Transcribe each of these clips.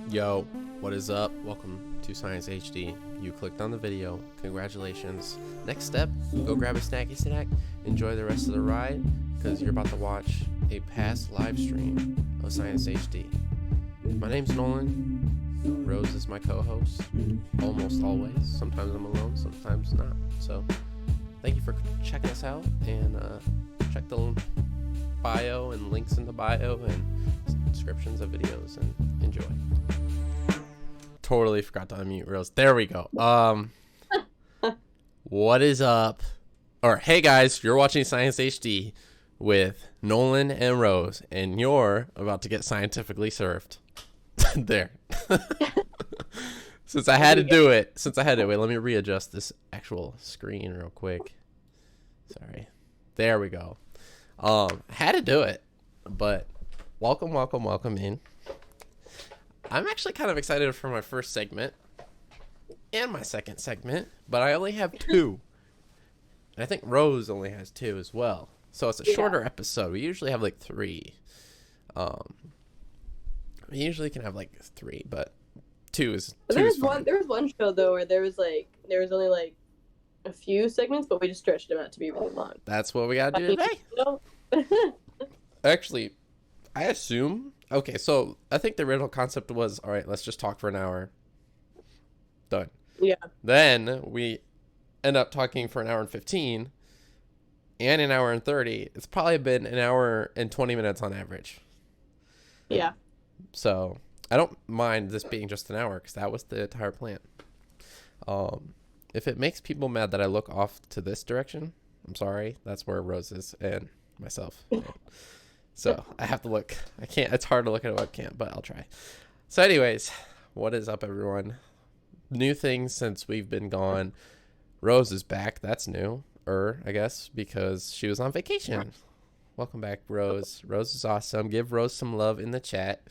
Yo, what is up? Welcome to Science HD. You clicked on the video. Congratulations. Next step, go grab a snacky snack, enjoy the rest of the ride, because you're about to watch a past live stream of Science HD. My name's Nolan. Rose is my co-host, almost always. Sometimes I'm alone, sometimes not. So, thank you for checking us out, and check the bio and links in the bio and descriptions of videos, and enjoy. Totally forgot to unmute Rose. There we go. What is up? Or hey guys, you're watching Science HD with Nolan and Rose, and you're about to get scientifically served. There. Since I had to do it, wait, let me readjust this actual screen real quick. Sorry. There we go. Had to do it, but welcome in. I'm actually kind of excited for my first segment and my second segment, but I only have two. And I think Rose only has two as well. So it's a shorter episode. We usually have like three. We usually can have like three, but two is There was one show though where there was only like a few segments, but we just stretched them out to be really long. That's what we gotta do today. Actually, I assume. Okay, so I think the original concept was, all right, let's just talk for an hour. Done. Yeah. Then we end up talking for an hour and 15 and an hour and 30. It's probably been an hour and 20 minutes on average. Yeah. So I don't mind this being just an hour because that was the entire plan. If it makes people mad that I look off to this direction, I'm sorry. That's where Rose is and myself. So I have to look. I can't. It's hard to look at a webcam, but I'll try. So anyways, what is up, everyone? New things since we've been gone. Rose is back. That's new, I guess, because she was on vacation. Welcome back, Rose. Rose is awesome. Give Rose some love in the chat.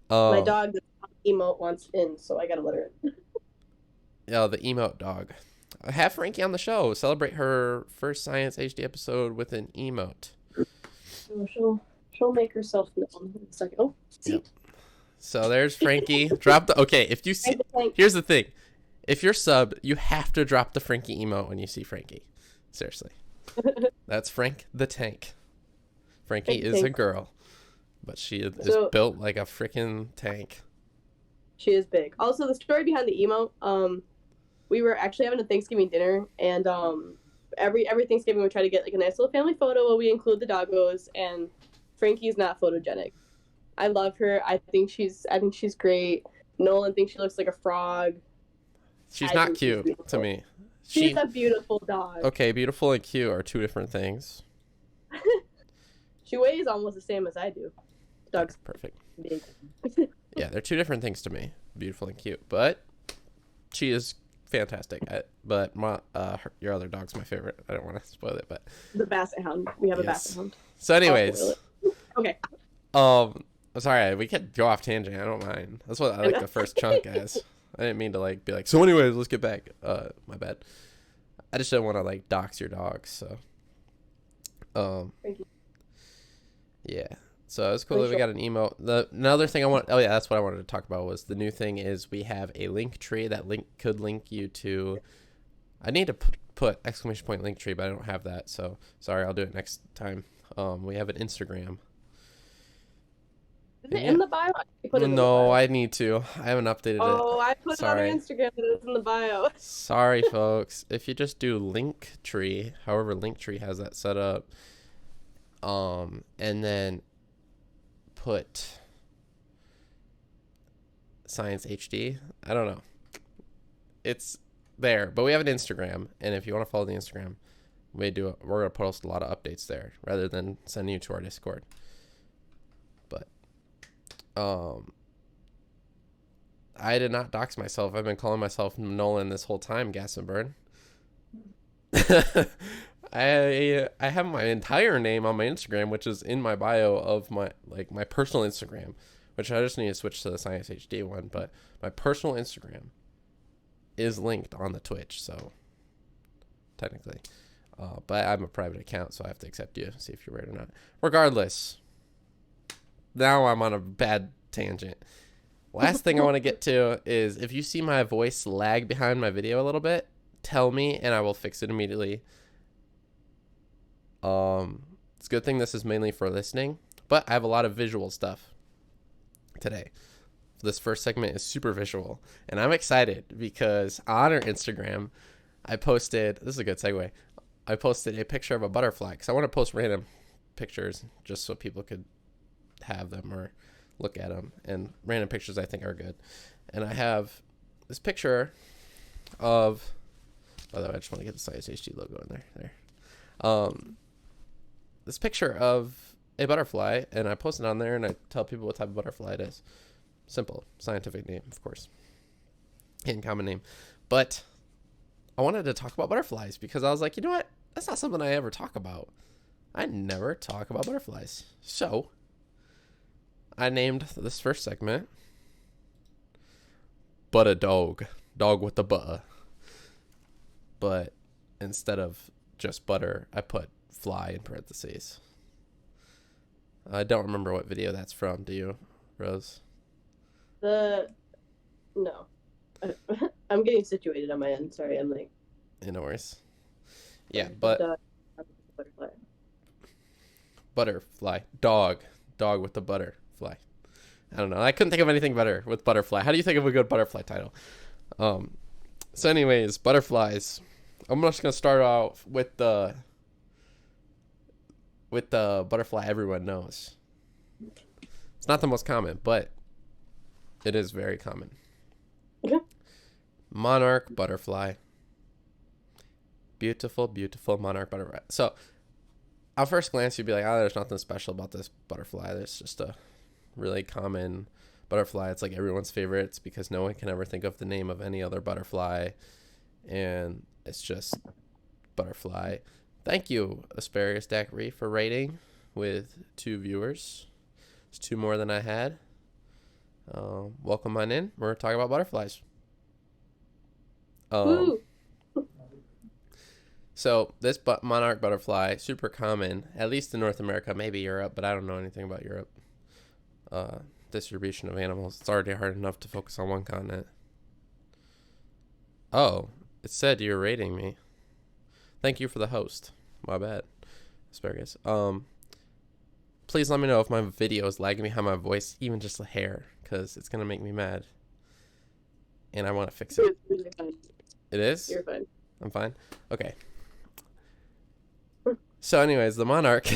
My dog, the emote, wants in, so I gotta let her in. Oh, the emote dog. Have Frankie on the show. Celebrate her first Science HD episode with an emote. She'll make herself known in a second. Oh, see. Yep. So there's Frankie. Okay, if you see, here's the thing. If you're subbed, you have to drop the Frankie emote when you see Frankie. Seriously. That's Frank the Tank. Frankie is a girl, but she is built like a freaking tank. She is big. Also, the story behind the emote, we were actually having a Thanksgiving dinner, and every Thanksgiving we try to get like a nice little family photo where we include the doggos, and Frankie's not photogenic. I love her. I think she's great. Nolan thinks she looks like a frog. She's not cute to me. She's a beautiful dog. Okay, beautiful and cute are two different things. She weighs almost the same as I do. Dog's perfect. Big. Yeah, they're two different things to me. Beautiful and cute, but she is fantastic. But your other dog's my favorite. I don't want to spoil it, but the Basset Hound. We have a Basset Hound. So, anyways, okay. Sorry, we could go off tangent. I don't mind. That's what I like the first chunk as. I didn't mean to like be like. So, anyways, let's get back. My bad. I just didn't want to like dox your dogs. So, Thank you. Yeah. So it's cool that we got an email. Another thing that's what I wanted to talk about was the new thing is we have a link tree. That link could link you to. I need to put exclamation point link tree, but I don't have that. So sorry, I'll do it next time. We have an Instagram. Is it in the bio? I need to. I haven't updated it. Oh, I put it on our Instagram, but it's in the bio. Sorry, folks. If you just do link tree, however link tree has that set up, and then put Science HD. I don't know. It's there, but we have an Instagram, and if you want to follow the Instagram, we're gonna post a lot of updates there rather than sending you to our Discord. But I did not dox myself. I've been calling myself Nolan this whole time, Gas and Burn. I have my entire name on my Instagram, which is in my bio of my personal Instagram, which I just need to switch to the Science HD one. But my personal Instagram is linked on the Twitch, so technically, but I'm a private account, so I have to accept you, see if you're weird or not. Regardless, now I'm on a bad tangent. Last thing I want to get to is if you see my voice lag behind my video a little bit, tell me and I will fix it immediately. It's a good thing this is mainly for listening, but I have a lot of visual stuff today. This first segment is super visual, and I'm excited because on our Instagram, I posted, this is a good segue, I posted a picture of a butterfly because I want to post random pictures just so people could have them or look at them, and random pictures I think are good. And I have this picture of, by the way, I just want to get the Science HD logo in there. This picture of a butterfly, and I post it on there, and I tell people what type of butterfly it is. Simple, scientific name, of course, and common name. But I wanted to talk about butterflies because I was like, you know what? That's not something I ever talk about. I never talk about butterflies. So I named this first segment But a Dog. Dog with the butter. But instead of just butter, I put fly in parentheses. I don't remember what video that's from. Do you, Rose? No. I'm getting situated on my end. Sorry, I'm like. No worries. Yeah, but Butterfly. Butterfly. Dog with the butterfly. I don't know. I couldn't think of anything better with butterfly. How do you think of a good butterfly title? So anyways, butterflies. I'm just gonna start off with the butterfly everyone knows. It's not the most common, but it is very common. Okay. Monarch butterfly. Beautiful, beautiful monarch butterfly. So, at first glance, you'd be like, there's nothing special about this butterfly. There's just a really common butterfly. It's like everyone's favorite. It's because no one can ever think of the name of any other butterfly. And it's just butterfly. Thank you, Asparagus Daiquiri, for rating with 2 viewers. It's 2 more than I had. Welcome on in. We're talking about butterflies. So this monarch butterfly, super common, at least in North America, maybe Europe, but I don't know anything about Europe. Distribution of animals. It's already hard enough to focus on one continent. Oh, it said you're rating me. Thank you for the host. My bad, Asparagus. Please let me know if my video is lagging behind my voice, even just a hair, because it's gonna make me mad, and I want to fix it. You're fine. It is? You're fine. I'm fine? Okay. So anyways, the monarch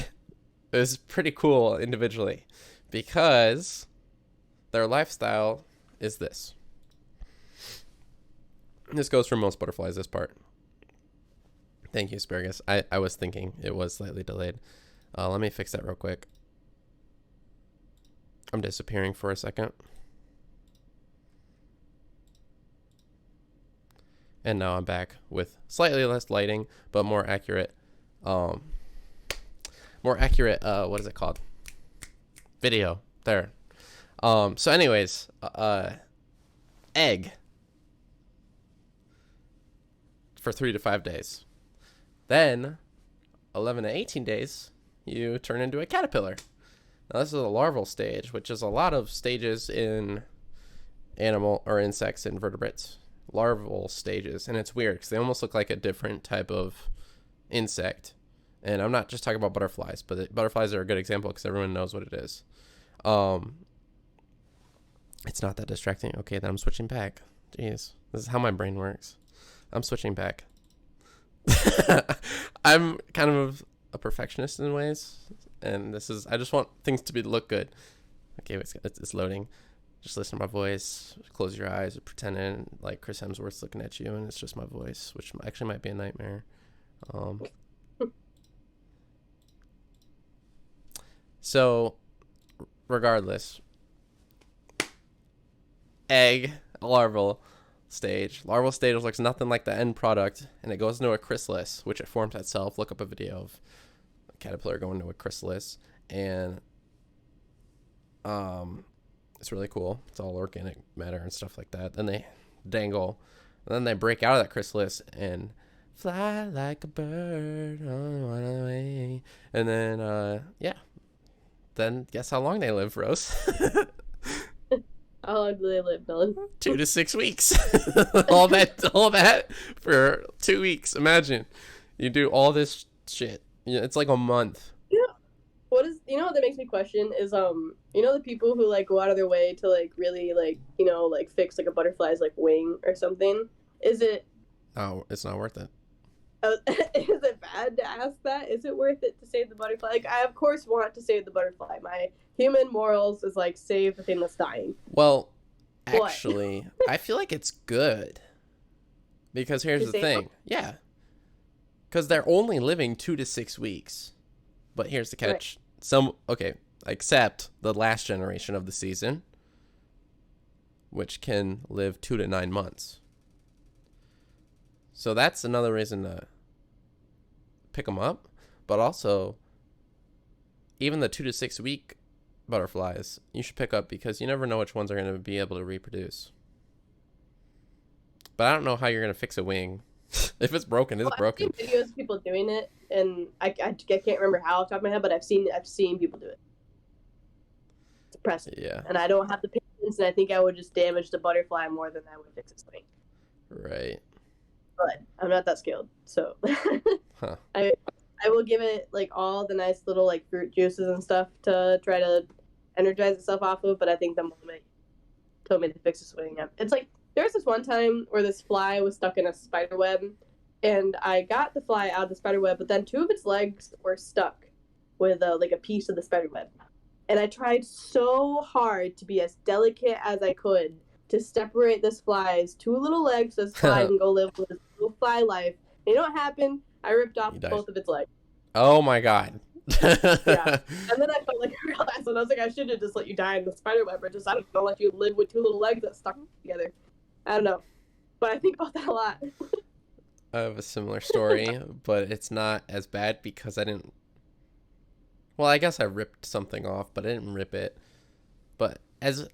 is pretty cool individually because their lifestyle is this. This goes for most butterflies, this part. Thank you, Asparagus. I was thinking it was slightly delayed. Let me fix that real quick. I'm disappearing for a second. And now I'm back with slightly less lighting, but more accurate, what is it called? Video. There. So anyways, egg for 3 to 5 days. Then 11 to 18 days, you turn into a caterpillar. Now this is a larval stage, which is a lot of stages in animal or insects and vertebrates. Larval stages, and it's weird because they almost look like a different type of insect. And I'm not just talking about butterflies, but butterflies are a good example because everyone knows what it is. It's not that distracting. Okay, then I'm switching back. Jeez, this is how my brain works. I'm switching back. I'm kind of a perfectionist in ways, and I just want things to look good. Okay, it's loading. Just listen to my voice, close your eyes, pretending like Chris Hemsworth's looking at you, and it's just my voice, which actually might be a nightmare. So, regardless, egg, larval stage. Larval stage looks nothing like the end product, and it goes into a chrysalis, which it forms itself. Look up a video of a caterpillar going into a chrysalis, and it's really cool. It's all organic matter and stuff like that. Then they dangle, and then they break out of that chrysalis and fly like a bird on one way. And then, yeah. Then guess how long they live, Rose? How long do they live, Dylan? 2 to 6 weeks. all that for 2 weeks. Imagine you do all this shit. Yeah, it's like a month. Yeah. What that makes me question is the people who like go out of their way to like really like like fix like a butterfly's like wing or something. Is it? Oh, it's not worth it. Is it bad to ask that? Is it worth it to save the butterfly? Like, I of course want to save the butterfly. My human morals is like save the thing that's dying. Well, actually, I feel like it's good. Because here's the thing. Yeah. Because they're only living 2 to 6 weeks. But here's the catch. Right. Except the last generation of the season, which can live 2 to 9 months. So that's another reason to pick them up. But also, even the 2 to 6 week butterflies, you should pick up because you never know which ones are going to be able to reproduce. But I don't know how you're going to fix a wing. If it's broken, it's broken. I've seen videos of people doing it, and I can't remember how off the top of my head, but I've seen people do it. It's impressive. Yeah. And I don't have the patience, and I think I would just damage the butterfly more than I would fix its wing. Right. But I'm not that skilled, so huh. I will give it like all the nice little like fruit juices and stuff to try to energize itself off of. But I think the moment told me to fix its wing, it's like there was this one time where this fly was stuck in a spider web, and I got the fly out of the spider web, but then 2 of its legs were stuck with like a piece of the spider web, and I tried so hard to be as delicate as I could to separate this fly's 2 little legs so this fly can go live with his little fly life. And you know what happened? I ripped off both of its legs. Oh my god. Yeah. And then I felt like a real asshole. I was like, I should have just let you die in the spider web, or just, I don't know, let you live with 2 little legs that stuck together. I don't know. But I think about that a lot. I have a similar story, but it's not as bad because I didn't... Well, I guess I ripped something off, but I didn't rip it. But as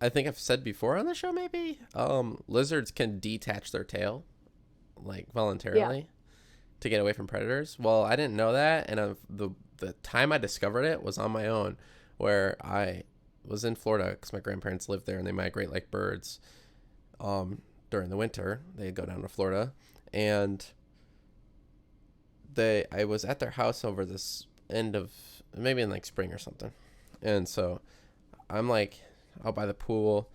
I think I've said before on the show, maybe, lizards can detach their tail, like, voluntarily to get away from predators. Well, I didn't know that, and the time I discovered it was on my own, where I was in Florida because my grandparents lived there, and they migrate like birds. During the winter, they'd go down to Florida, and I was at their house over this end of, maybe in like spring or something, and so I'm like out by the pool.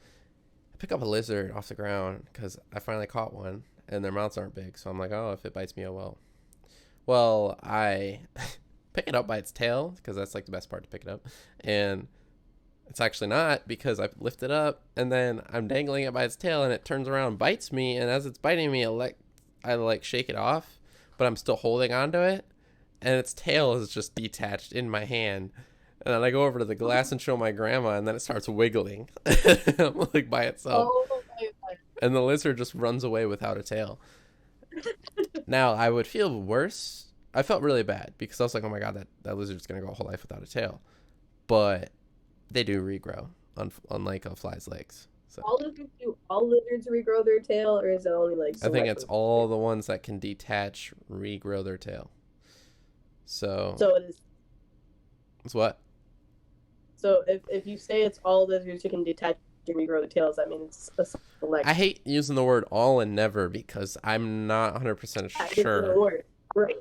I pick up a lizard off the ground because I finally caught one, and their mouths aren't big, so I'm like, oh, if it bites me, oh well. Well, I pick it up by its tail because that's like the best part, to pick it up, and it's actually not, because I lift it up and then I'm dangling it by its tail and it turns around and bites me, and as it's biting me, I shake it off, but I'm still holding onto it, and its tail is just detached in my hand. And then I go over to the glass and show my grandma, and then it starts wiggling like by itself. Oh my God. And the lizard just runs away without a tail. Now, I would feel worse. I felt really bad because I was like, oh my God, that lizard's going to go a whole life without a tail. But they do regrow, unlike a fly's legs. So all lizards regrow their tail, or is it only like I think it's all the ones that can detach regrow their tail. So it is. It's what? So if you say it's all lizards who can detach and regrow the tails, that means it's a leg. I hate using the word all and never because I'm not 100% sure. Right.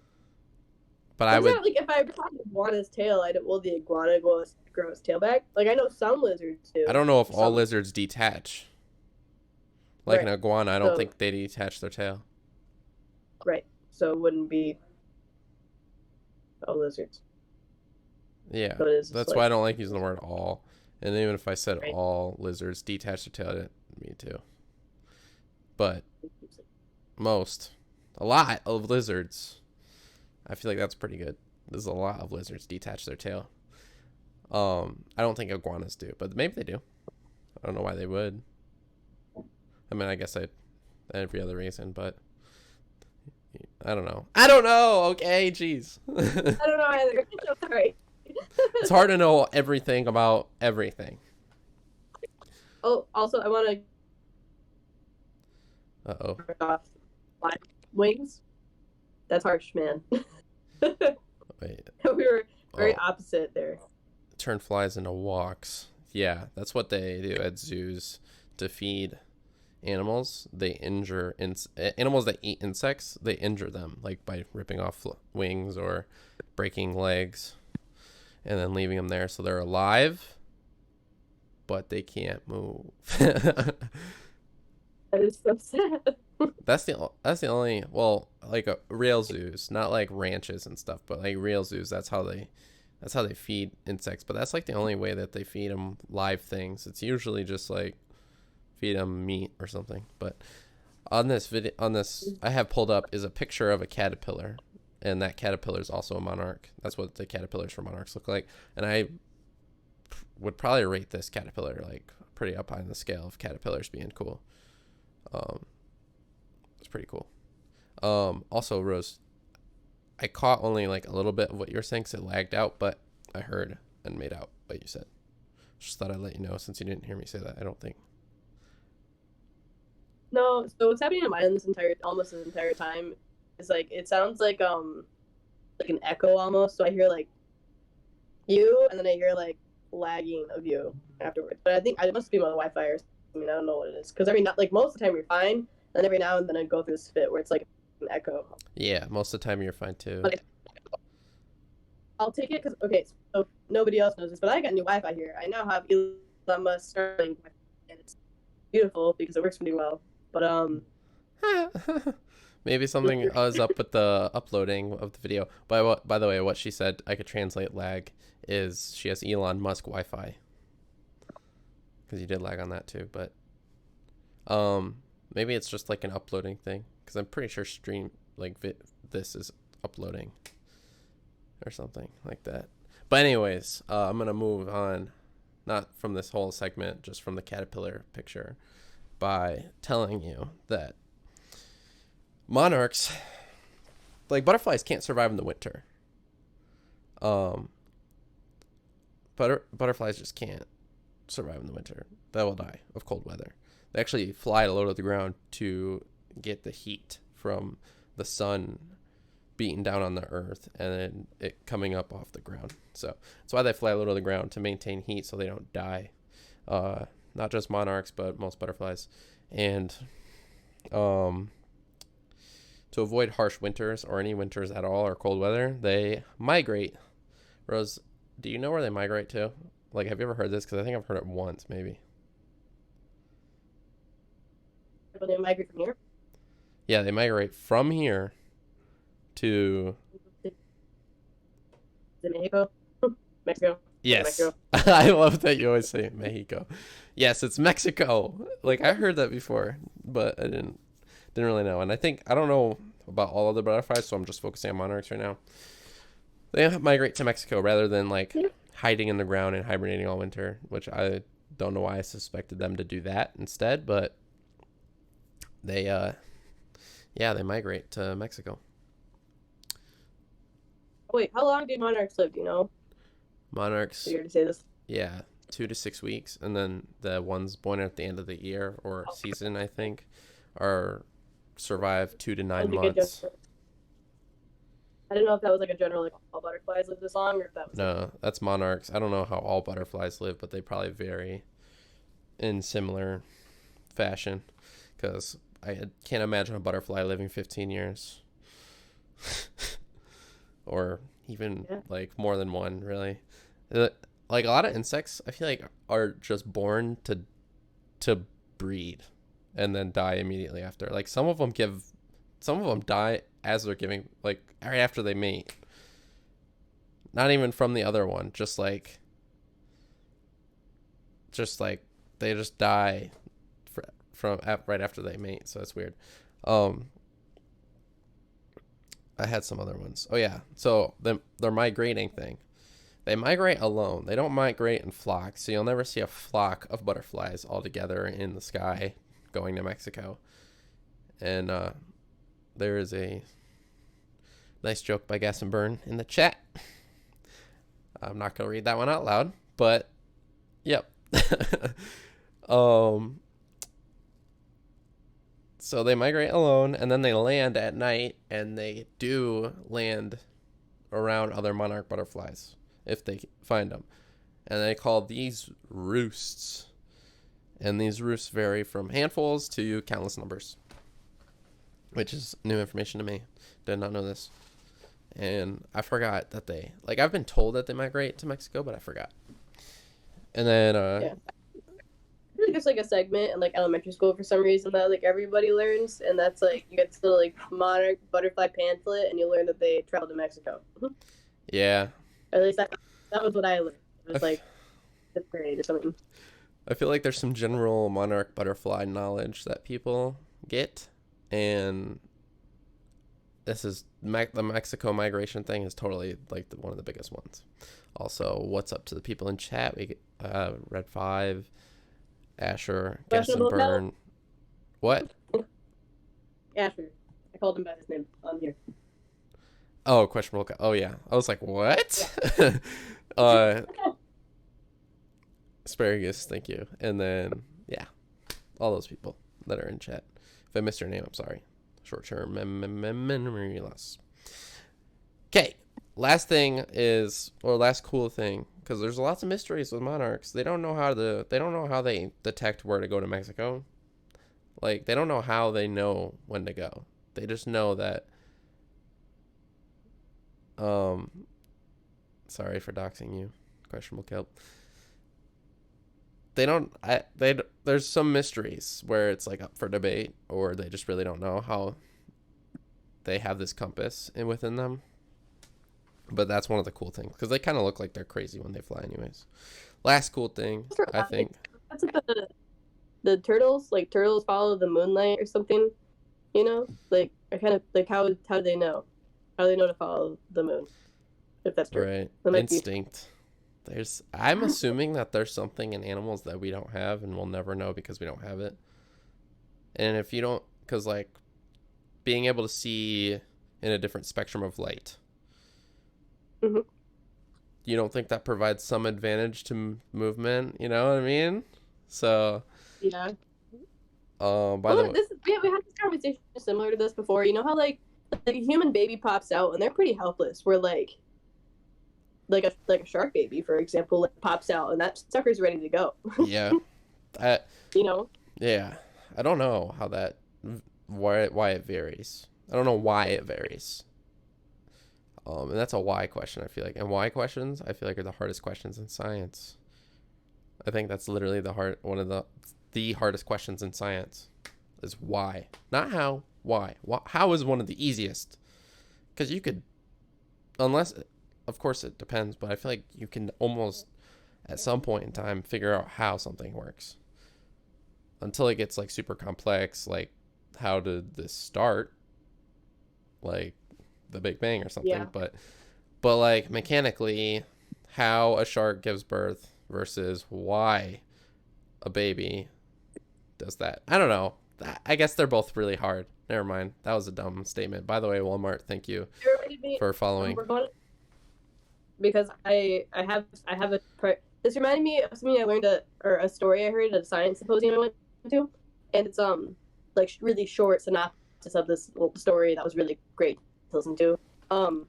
But I would, like, if I caught an iguana's tail, will the iguana grow its tail back? Like, I know some lizards do. I don't know if all lizards detach. Like an iguana, I don't think they detach their tail. Right. So it wouldn't be all lizards. Yeah. So that's why I don't like using the word all. And even if I said all lizards detach their tail, I didn't mean to. But a lot of lizards, I feel like that's pretty good. There's a lot of lizards detach their tail. I don't think iguanas do, but maybe they do. I don't know why they would. I mean, I guess every other reason, but I don't know. Okay, jeez. I don't know either. Sorry. It's hard to know everything about everything. Oh, also, I want to... Uh-oh. Wings? That's harsh, man. Wait. We were very opposite there. Turn flies into walks. Yeah, that's what they do at zoos to feed animals. They injure animals that eat insects. They injure them like by ripping off wings or breaking legs, and then leaving them there so they're alive, but they can't move. That is so sad. That's the only, well, like real zoos, not like ranches and stuff, but like real zoos. That's how they feed insects. But that's like the only way that they feed them live things. It's usually just like feed them meat or something. But on this video, I have pulled up is a picture of a caterpillar, and that caterpillar is also a monarch. That's what the caterpillars for monarchs look like. And I would probably rate this caterpillar like pretty up high on the scale of caterpillars being cool. It's pretty cool. Also, Rose, I caught only like a little bit of what you were saying because it lagged out, but I heard and made out what you said. Just thought I'd let you know since you didn't hear me say that. I don't think. No, so what's happening in my end almost this entire time is like it sounds like an echo almost. So I hear like you, and then I hear like lagging of you afterwards. But I think I must be my Wi-Fi or something. I don't know what it is because like most of the time you're fine, and every now and then I go through this fit where it's like an echo. Yeah, most of the time you're fine too. But I'll take it because okay, so nobody else knows this, but I got new Wi-Fi here. I now have Elon Musk Starlink, and it's beautiful because it works really well. But maybe something is up with the uploading of the video. By the way, what she said, I could translate lag, is she has Elon Musk Wi-Fi. Because you did lag on that too, but maybe it's just like an uploading thing. Because I'm pretty sure this is uploading or something like that. But anyways, I'm gonna move on, not from this whole segment, just from the caterpillar picture, by telling you that monarchs, like butterflies, can't survive in the winter. Butterflies just can't survive in the winter. They will die of cold weather. They actually fly low to the ground to get the heat from the sun beating down on the earth and then it coming up off the ground. So that's why they fly low to the ground, to maintain heat so they don't die. Not just monarchs, but most butterflies. And to avoid harsh winters or any winters at all or cold weather, they migrate. Rose, do you know where they migrate to? Like, have you ever heard this? Because I think I've heard it once, maybe. when they migrate from here. Yeah, they migrate from here to Mexico. Mexico. yes. Mexico. I love that you always say Mexico. Yes, it's Mexico. Like I heard that before, but I didn't really know. And I don't know about all other butterflies, so I'm just focusing on monarchs right now. They migrate to Mexico rather than like hiding in the ground and hibernating all winter, which I don't know why I suspected them to do that instead, but they they migrate to Mexico. Wait, how long do monarchs live? Do you know? Monarchs, Weird to say this. yeah, 2 to 6 weeks, and then the ones born at the end of the year or season, I think, survive 2 to 9 months. I didn't know if that was like a general, like all butterflies live this long, or if that was. No, that's monarchs. I don't know how all butterflies live, but they probably vary in similar fashion, because I can't imagine a butterfly living 15 years. Or even like more than one, really. Like a lot of insects, I feel like are just born to breed and then die immediately after. Like some of them die as they're giving, like right after they mate. Not even from the other one, just like they just die from right after they mate. So that's weird. I had some other ones. Oh yeah, so their migrating thing. They migrate alone. They don't migrate in flocks. So you'll never see a flock of butterflies all together in the sky going to Mexico. And there is a nice joke by Gas and Burn in the chat. I'm not going to read that one out loud, but yep. So they migrate alone, and then they land at night, and they do land around other monarch butterflies if they find them. and they call these roosts. And these roosts vary from handfuls to countless numbers, which is new information to me. Did not know this. And I forgot that they, like, I've been told that they migrate to Mexico, but I forgot. And then, Yeah. I feel like it's like a segment in like elementary school for some reason that like everybody learns, and that's like you get to the like monarch butterfly pamphlet, and you learn that they traveled to Mexico. yeah. At least that was what I learned. It was like fifth grade or something. I feel like there's some general monarch butterfly knowledge that people get, and this is the Mexico migration thing is totally like one of the biggest ones. Also, what's up to the people in chat? We get Red 5, Asher, Gassenburn. What? Asher. I called him by his name on here. Oh, questionable. Oh yeah. I was like, what? Yeah. Asparagus, thank you. And then yeah, all those people that are in chat. If I missed your name, I'm sorry. Short-term memory loss. Okay, last thing is, or last cool thing, because there's lots of mysteries with monarchs. They don't know how they detect where to go to Mexico. Like, they don't know how they know when to go. They just know that. Sorry for doxing you, questionable kelp. There's some mysteries where it's like up for debate, or they just really don't know how they have this compass within them. But that's one of the cool things, because they kind of look like they're crazy when they fly anyways. Last cool thing, I think. That's like the turtles, like turtles follow the moonlight or something, you know? Like, I kind of, like, how do they know? How do they know to follow the moon? If that's true. Right. Instinct. I'm assuming that there's something in animals that we don't have and we'll never know because we don't have it. And if you don't, because like being able to see in a different spectrum of light, mm-hmm. You don't think that provides some advantage to movement? You know what I mean? So yeah. By the way, we had this conversation similar to this before. You know how like a human baby pops out and they're pretty helpless. We're like a shark baby, for example, like, pops out and that sucker's ready to go. Yeah. You know? Yeah. I don't know how that, why it varies. I don't know why it varies. And that's a why question, I feel like. And why questions, I feel like, are the hardest questions in science. I think that's literally one of the hardest questions in science is why. Not how, why. How is one of the easiest. Because you could, unless, of course it depends, but I feel like you can almost, at some point in time, figure out how something works. Until it gets, like, super complex, like, how did this start? Like, the Big Bang or something. Yeah. But like, mechanically, how a shark gives birth versus why a baby does that. I don't know. I guess they're both really hard. Never mind. That was a dumb statement. By the way, Walmart, thank you for following. Because I have this reminded me of something I learned a story I heard at a science symposium I went to, and it's like really short synopsis of this little story that was really great to listen to. It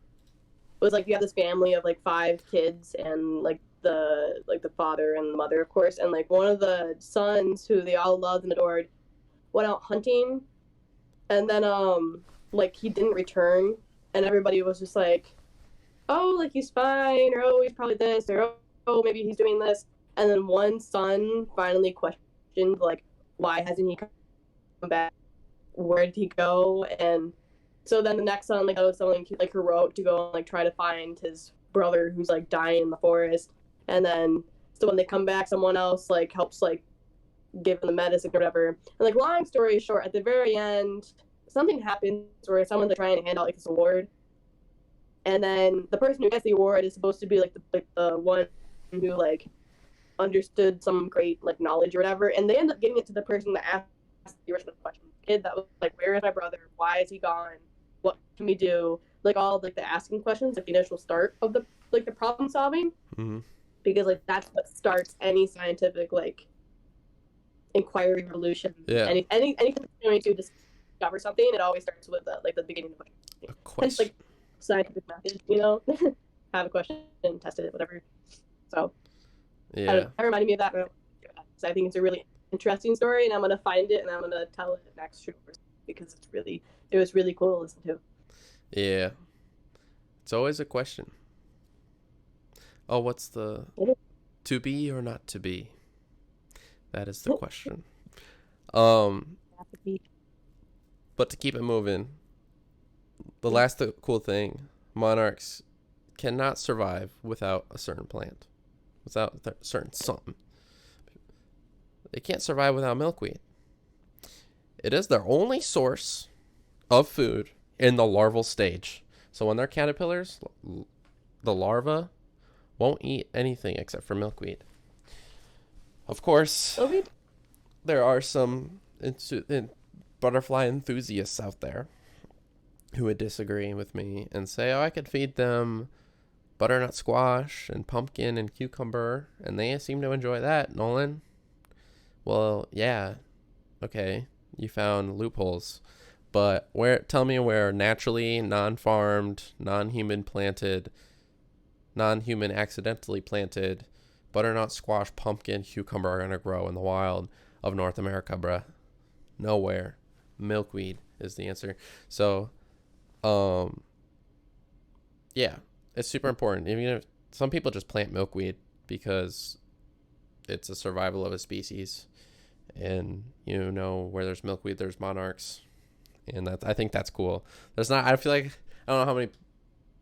was like you have this family of like 5 kids and like the father and the mother, of course, and like one of the sons who they all loved and adored went out hunting, and then like he didn't return, and everybody was just like, oh, like he's fine, or oh, he's probably this, or oh, maybe he's doing this. And then one son finally questioned, like, why hasn't he come back? Where did he go? And so then the next son, like, was something like heroic to go and like try to find his brother who's like dying in the forest. And then so when they come back, someone else like helps like give him the medicine or whatever. And like, long story short, at the very end, something happens where someone's like trying to hand out like this award. And then the person who gets the award is supposed to be like the one who like understood some great like knowledge or whatever, and they end up giving it to the person that asked the original question. The kid that was like, "Where is my brother? Why is he gone? What can we do?" Like all like the asking questions, like the initial start of the like the problem solving, mm-hmm. Because like that's what starts any scientific like inquiry, revolution. Yeah. Anything going to discover something, it always starts with like the beginning of the question. A question. It's like scientific method, you know. Have a question and test it, whatever. So Yeah. That reminded me of that. So I think it's a really interesting story, and I'm gonna find it and I'm gonna tell it next trip because it was really cool to listen to. Yeah. It's always a question. Oh, what's the to be or not to be? That is the question. But to keep it moving, the last cool thing, monarchs cannot survive without a certain plant, without a certain something. They can't survive without milkweed. It is their only source of food in the larval stage. So when they're caterpillars, the larva won't eat anything except for milkweed. Of course, there are some butterfly enthusiasts out there who would disagree with me and say, oh, I could feed them butternut squash and pumpkin and cucumber, and they seem to enjoy that, Nolan. Well, yeah, okay, you found loopholes. But tell me where naturally, non-farmed, non-human planted, non-human accidentally planted butternut squash, pumpkin, cucumber are going to grow in the wild of North America, bruh. Nowhere. Milkweed is the answer. So, yeah, it's super important. Even if some people just plant milkweed because it's a survival of a species, and where there's milkweed, there's monarchs, and I think that's cool. I feel like I don't know how many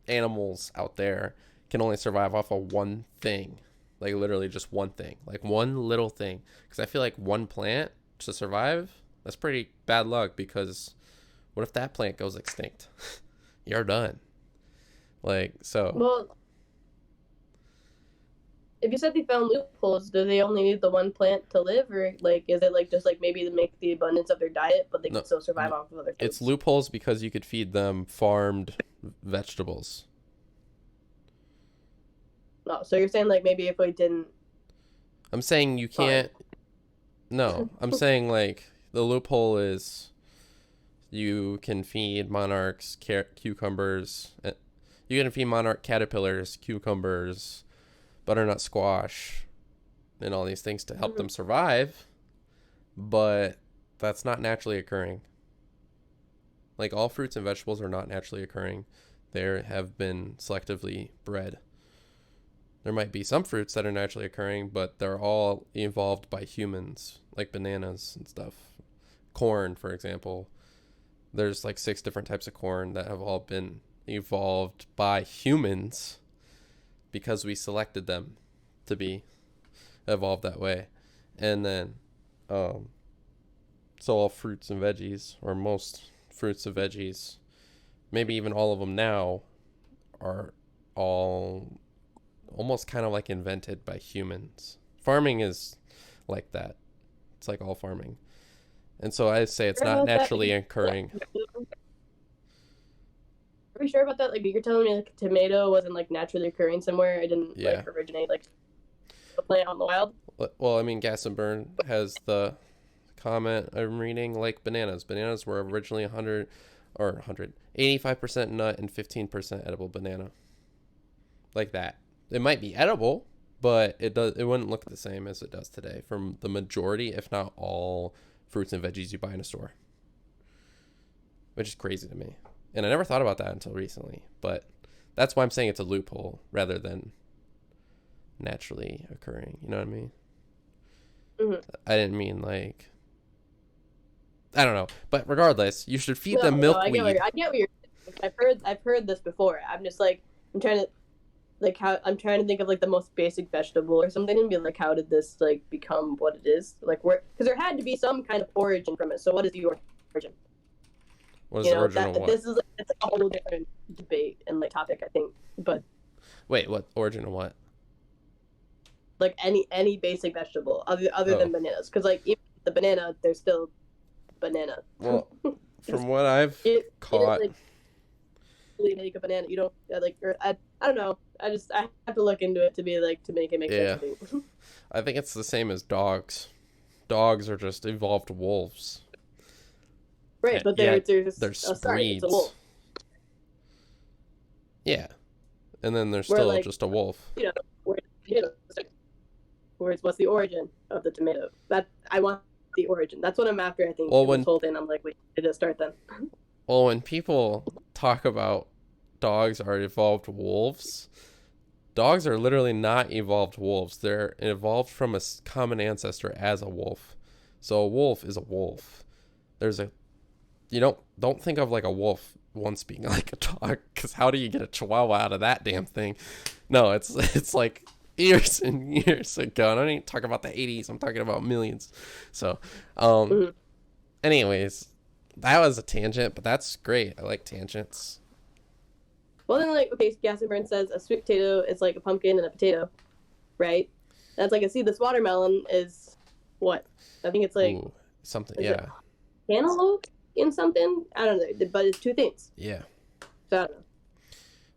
animals out there can only survive off of one thing, like literally just one thing, like one little thing. Because I feel like one plant to survive, that's pretty bad luck, because what if that plant goes extinct? You're done. Like, so. Well, if you said they found loopholes, do they only need the one plant to live, or like is it like just like maybe to make the abundance of their diet, but they can still survive off of other foods? It's loopholes because you could feed them farmed vegetables. No, so you're saying like maybe if we didn't. I'm saying you can't. No, I'm saying like the loophole is you can feed monarchs cucumbers. You can feed monarch caterpillars cucumbers, butternut squash, and all these things to help them survive, but that's not naturally occurring. Like, all fruits and vegetables are not naturally occurring. They have been selectively bred. There might be some fruits that are naturally occurring, but they're all evolved by humans, like bananas and stuff. Corn, for example. There's like 6 different types of corn that have all been evolved by humans because we selected them to be evolved that way. And then, so all fruits and veggies, or most fruits and veggies, maybe even all of them now, are all almost kind of like invented by humans. Farming is like that. It's like all farming. And so I say it's not naturally occurring. Are you sure about that? Like, you're telling me like a tomato wasn't like naturally occurring somewhere? It didn't like originate like a plant on the wild? Well, I mean, Gas and Burn has the comment I'm reading, like bananas. Bananas were originally 85% nut and 15% edible banana. Like that. It might be edible, but it wouldn't look the same as it does today from the majority, if not all, fruits and veggies you buy in a store. Which is crazy to me. And I never thought about that until recently, but that's why I'm saying it's a loophole rather than naturally occurring. You know what I mean? Mm-hmm. I didn't mean like, I don't know, but regardless, you should feed them milkweed. I get what you're saying. I've heard this before. I'm just like, I'm trying to think of like the most basic vegetable or something and be like, how did this like become what it is? Like, where, because there had to be some kind of origin from it. So what is the origin? What is the origin of what? This is like, it's a whole different debate and like topic, I think. But wait, what origin of what? Like any basic vegetable other than bananas, because like even the banana, there's still banana. Well, from what I've caught, like, really make a banana. You don't like, or I don't know. I have to look into it to be like to make it make sense. I think it's the same as dogs. Dogs are just evolved wolves. Right, but there's breeds. It's a wolf. Yeah, and then there's still like, just a wolf. You know, what's the origin of the tomato? That I want the origin. That's what I'm after. I think Well, in this whole thing, I'm like, wait, did it start then? Well, when people talk about dogs are evolved wolves, dogs are literally not evolved wolves. They're evolved from a common ancestor as a wolf. So a wolf is a wolf. Don't think of like a wolf once being like a dog, because how do you get a chihuahua out of that damn thing? No, it's like years and years ago. And I don't even talk about the 80s. I'm talking about millions. So, anyways, that was a tangent, but that's great. I like tangents. Well, then, like, okay, Gas and Burn says a sweet potato is like a pumpkin and a potato, right? That's like a seedless watermelon is what? I think it's like something, yeah. Cantaloupe in something? I don't know, but it's two things. Yeah. So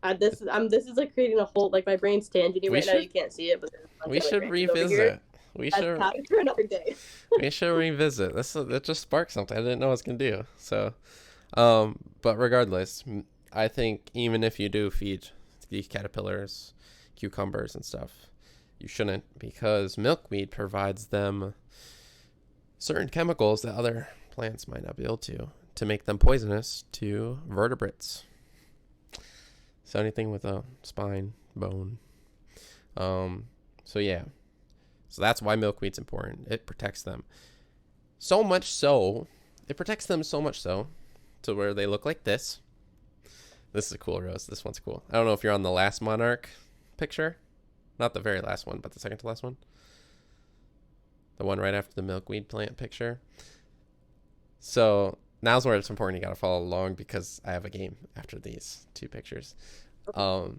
I don't know. This is like creating a whole, like, my brain's tangenting right now. You can't see it, but we should revisit. We should for another day. We should revisit. That just sparked something I didn't know I was gonna do. So, but regardless, I think even if you do feed these caterpillars cucumbers and stuff, you shouldn't, because milkweed provides them certain chemicals that other plants might not be able to make them poisonous to vertebrates. So anything with a spine, bone. So yeah. So that's why milkweed's important. It protects them. So much so, it protects them so much so to where they look like this. This is a cool rose. This one's cool. I don't know if you're on the last monarch picture. Not the very last one, but the second to last one. The one right after the milkweed plant picture. So now's where it's important. You got to follow along because I have a game after these two pictures. So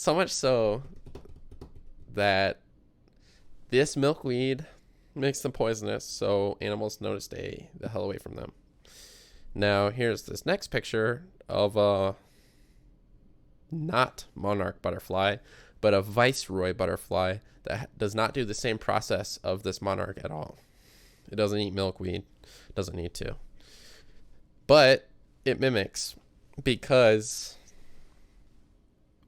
much so that this milkweed makes them poisonous, so animals know to stay the hell away from them. Now, here's this next picture of a not monarch butterfly, but a viceroy butterfly that does not do the same process of this monarch at all. It doesn't eat milkweed, doesn't need to. But it mimics, because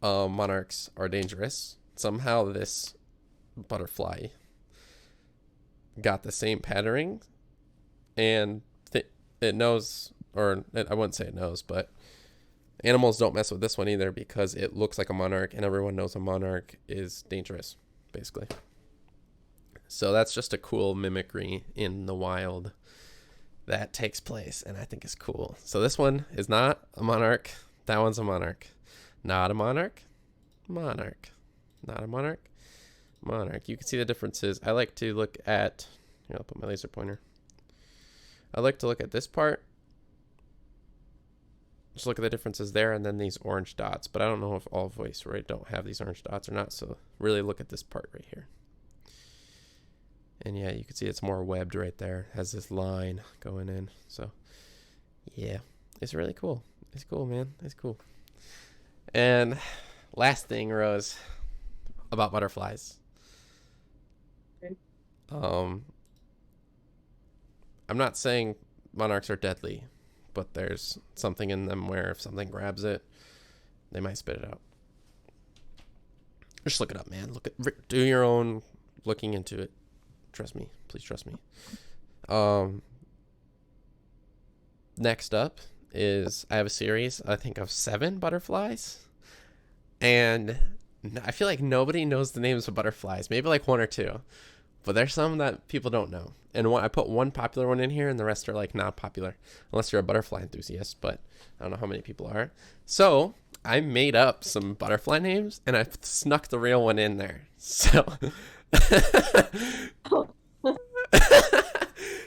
monarchs are dangerous. Somehow this butterfly got the same patterning, and it knows, or I wouldn't say it knows, but animals don't mess with this one either, because it looks like a monarch, and everyone knows a monarch is dangerous, basically. So that's just a cool mimicry in the wild that takes place, and I think is cool. So this one is not a monarch. That one's a monarch. Not a monarch. Monarch. Not a monarch. Monarch. You can see the differences. I like to look at, here, I'll put my laser pointer. I like to look at this part. Just look at the differences there, and then these orange dots. But I don't know if all Viceroy don't have these orange dots or not, so really look at this part right here. And yeah, you can see it's more webbed right there. It has this line going in. So yeah, it's really cool. It's cool, man. It's cool. And last thing, Rose, about butterflies. Okay. I'm not saying monarchs are deadly, but there's something in them where if something grabs it, they might spit it out. Just look it up, man. Do your own looking into it. Trust me. Please trust me. Next up is, I have a series, I think, of 7 butterflies. And I feel like nobody knows the names of butterflies. Maybe like 1 or 2. But there's some that people don't know. And I put one popular one in here, and the rest are like not popular. Unless you're a butterfly enthusiast, but I don't know how many people are. So I made up some butterfly names, and I snuck the real one in there. So...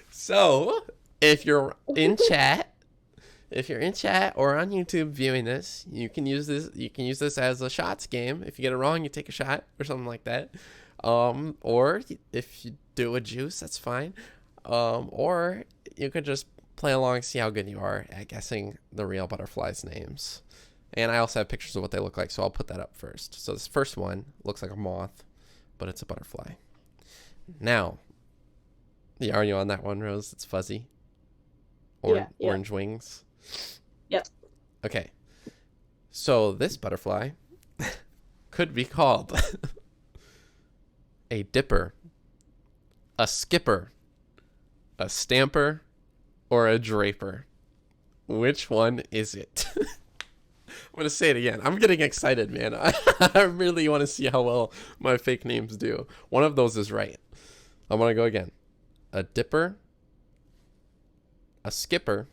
So if you're in chat or on YouTube viewing this, you can use this as a shots game. If you get it wrong, you take a shot or something like that. Or if you do a juice, that's fine. Or you could just play along, see how good you are at guessing the real butterflies' names. And I also have pictures of what they look like, so I'll put that up first. So this first one looks like a moth, but it's a butterfly. Now, are you on that one, Rose? It's fuzzy. Yeah. Orange wings. Yep. Okay. So this butterfly could be called a dipper, a skipper, a stamper, or a draper? Which one is it? I'm going to say it again. I'm getting excited, man. I really want to see how well my fake names do. One of those is right. I'm going to go again. A dipper, a skipper,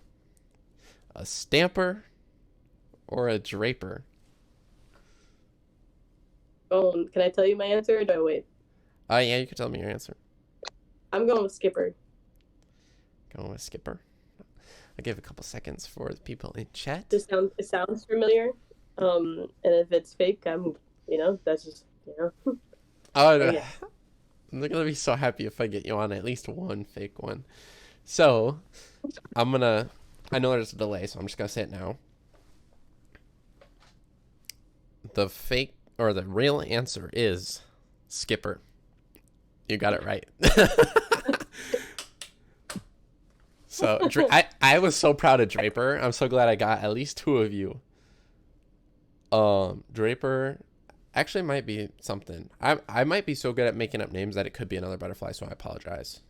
a stamper, or a draper? Oh, can I tell you my answer or do I wait? Yeah, you can tell me your answer. I'm going with skipper. Going with skipper. I'll give a couple seconds for the people in chat. It sounds familiar. And if it's fake, that's just, Oh, no. Yeah. I'm gonna be so happy if I get you on at least one fake one. So, I know there's a delay, so I'm just gonna say it now. The fake or the real answer is skipper. You got it right. So I was so proud of Draper. I'm so glad I got at least two of you. Draper actually might be something. I might be so good at making up names that it could be another butterfly, so I apologize.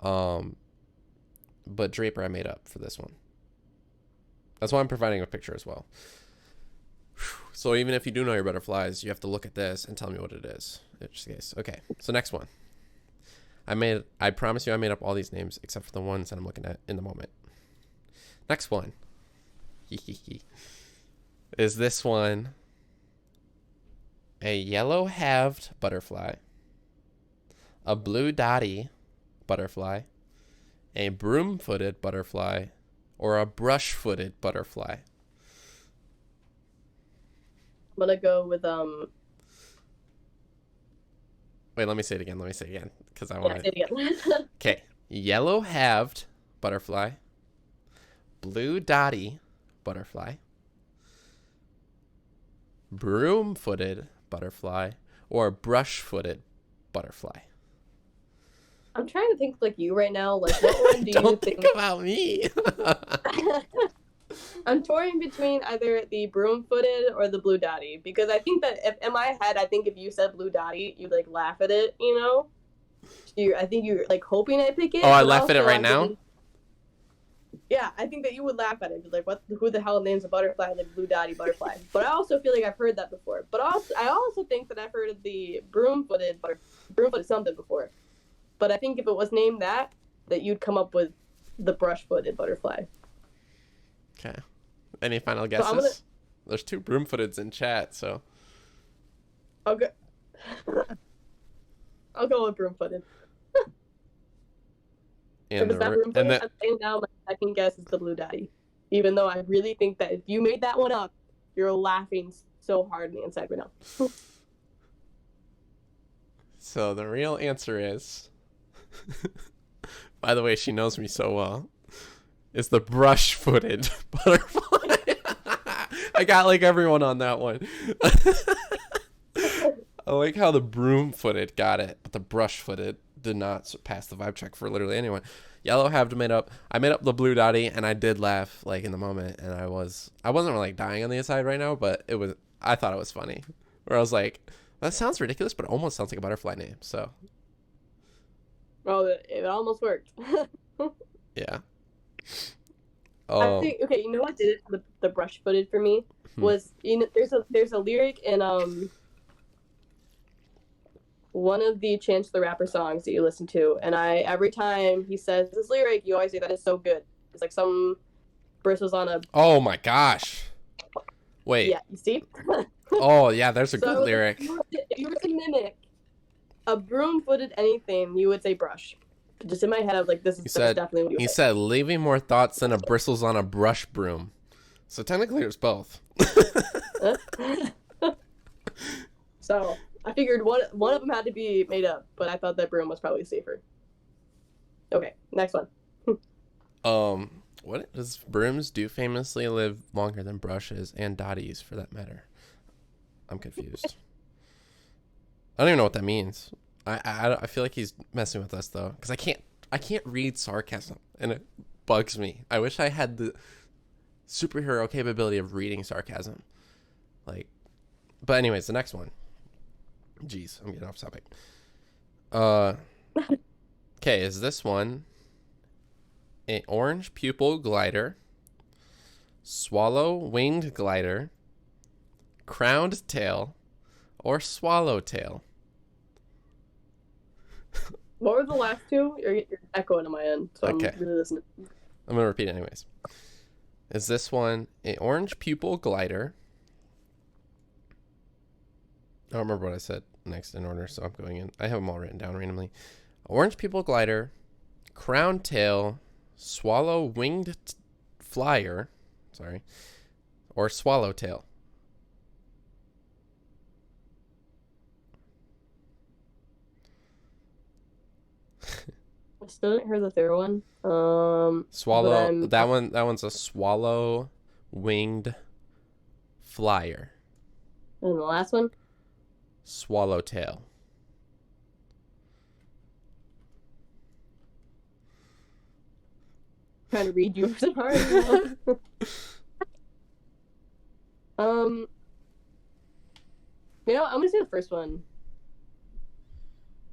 But Draper I made up for this one. That's why I'm providing a picture as well. So even if you do know your butterflies, you have to look at this and tell me what it is. In this case. Okay, so next one. I promise you I made up all these names except for the ones that I'm looking at in the moment. Next one. Is this one a yellow-halved butterfly, a blue dotty butterfly, a broom-footed butterfly, or a brush-footed butterfly? I'm gonna go with Wait, let me say it again. Because I want say it again. Okay. Yellow-halved butterfly, blue dotty butterfly, broom-footed butterfly, or brush-footed butterfly? I'm trying to think like you right now. Like, what one do you Don't think about me. I'm touring between either the broom-footed or the blue dotty because I think that in my head, I think if you said blue dotty, you'd like laugh at it. I think you're like hoping I pick it. Oh, I laugh at it right now? Yeah, I think that you would laugh at it. Like, who the hell names a butterfly like blue dotty butterfly? But I also feel like I've heard that before. But I also think that I've heard of the broom-footed something before. But I think if it was named that you'd come up with the brush-footed butterfly. Okay. Any final guesses? So There's two broom-footeds in chat, so. I'll go with broom-footed. If it's not broom-footed, I'm saying now my second guess is the blue dotty. Even though I really think that if you made that one up, you're laughing so hard on the inside right now. So the real answer is, by the way, she knows me so well, is the brush-footed butterfly. I got like everyone on that one. I like how the broom-footed got it, but the brush-footed did not pass the vibe check for literally anyone. Yellow have made up. I made up the blue dotty, and I did laugh like in the moment, and I wasn't like dying on the inside right now, but I thought it was funny. Where I was like, that sounds ridiculous, but it almost sounds like a butterfly name. So. Well, it almost worked. Yeah. I think you know what did it? The brush-footed for me was there's a lyric in one of the Chance the Rapper songs that you listen to, and every time he says this lyric, you always say that is so good. It's like some bristles on a. Oh my gosh! Wait. Yeah, you see. Oh yeah, there's a good lyric. If you were to mimic a broom-footed anything, you would say brush. Just in my head, I was like, that's definitely what you would say. He said, leaving more thoughts than a bristles on a brush broom. So technically it's both. So I figured one of them had to be made up, but I thought that broom was probably safer. Okay, next one. What does brooms do famously live longer than brushes and dotties for that matter? I'm confused. I don't even know what that means. I feel like he's messing with us though, because I can't read sarcasm, and it bugs me. I wish I had the superhero capability of reading sarcasm. But anyways, the next one. Jeez, I'm getting off topic. Uh, okay, is this one an orange pupil glider, swallow winged glider, crowned tail, or swallowtail? What were the last two? You're echoing on my end, so Okay. I'm really listening. I'm going to repeat it anyways. Is this one an orange pupil glider? I don't remember what I said next in order, so I'm going in. I have them all written down randomly. Orange pupil glider, crowned tail, swallow winged flyer, or swallowtail. I still didn't hear the third one. Swallow. That one's a swallow winged flyer. And the last one? Swallowtail. Trying to read you so hard. I'm gonna say the first one.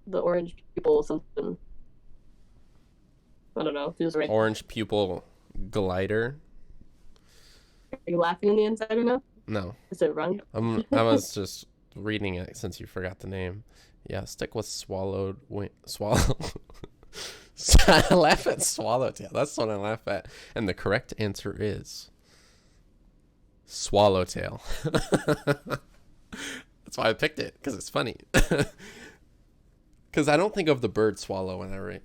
The orange people something. I don't know. Feels right. Orange pupil glider. Are you laughing on the inside or no? No. Is it wrong? I was just reading it since you forgot the name. Yeah, stick with swallow. I laugh at swallowtail. That's what I laugh at. And the correct answer is swallowtail. That's why I picked it, because it's funny. Because I don't think of the bird swallow when I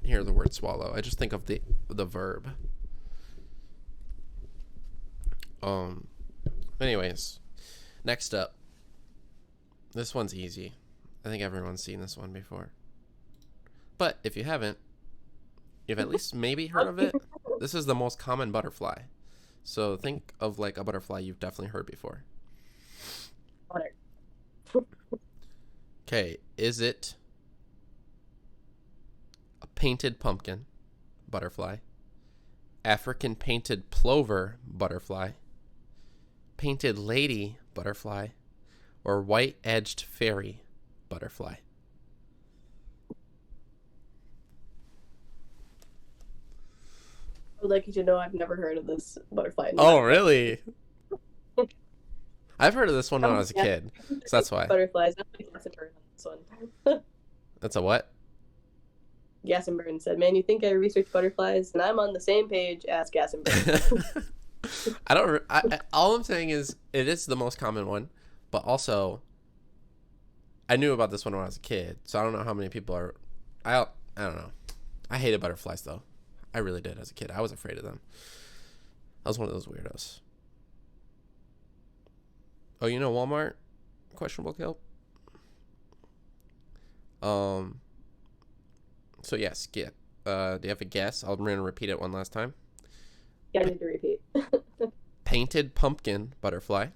hear the word swallow. I just think of the verb. Anyways, next up. This one's easy. I think everyone's seen this one before. But if you haven't, you've at least maybe heard of it. This is the most common butterfly. So think of like a butterfly you've definitely heard before. Okay, is it a painted pumpkin butterfly, African painted plover butterfly, painted lady butterfly, or white-edged fairy butterfly? I would like you to know I've never heard of this butterfly. Oh, really? I've heard of this one when I was a kid, so that's why. Butterflies. That's a bird on this one. That's a what? Gassenburn said, "Man, you think I research butterflies, and I'm on the same page as Gassenburn." All I'm saying is it is the most common one, but also I knew about this one when I was a kid, so I don't know how many people are. I don't know. I hated butterflies though. I really did as a kid. I was afraid of them. I was one of those weirdos. Oh, you know Walmart? Questionable kill. So yes, do you have a guess? I'm gonna repeat it one last time. Yeah, I need to repeat. Painted pumpkin butterfly,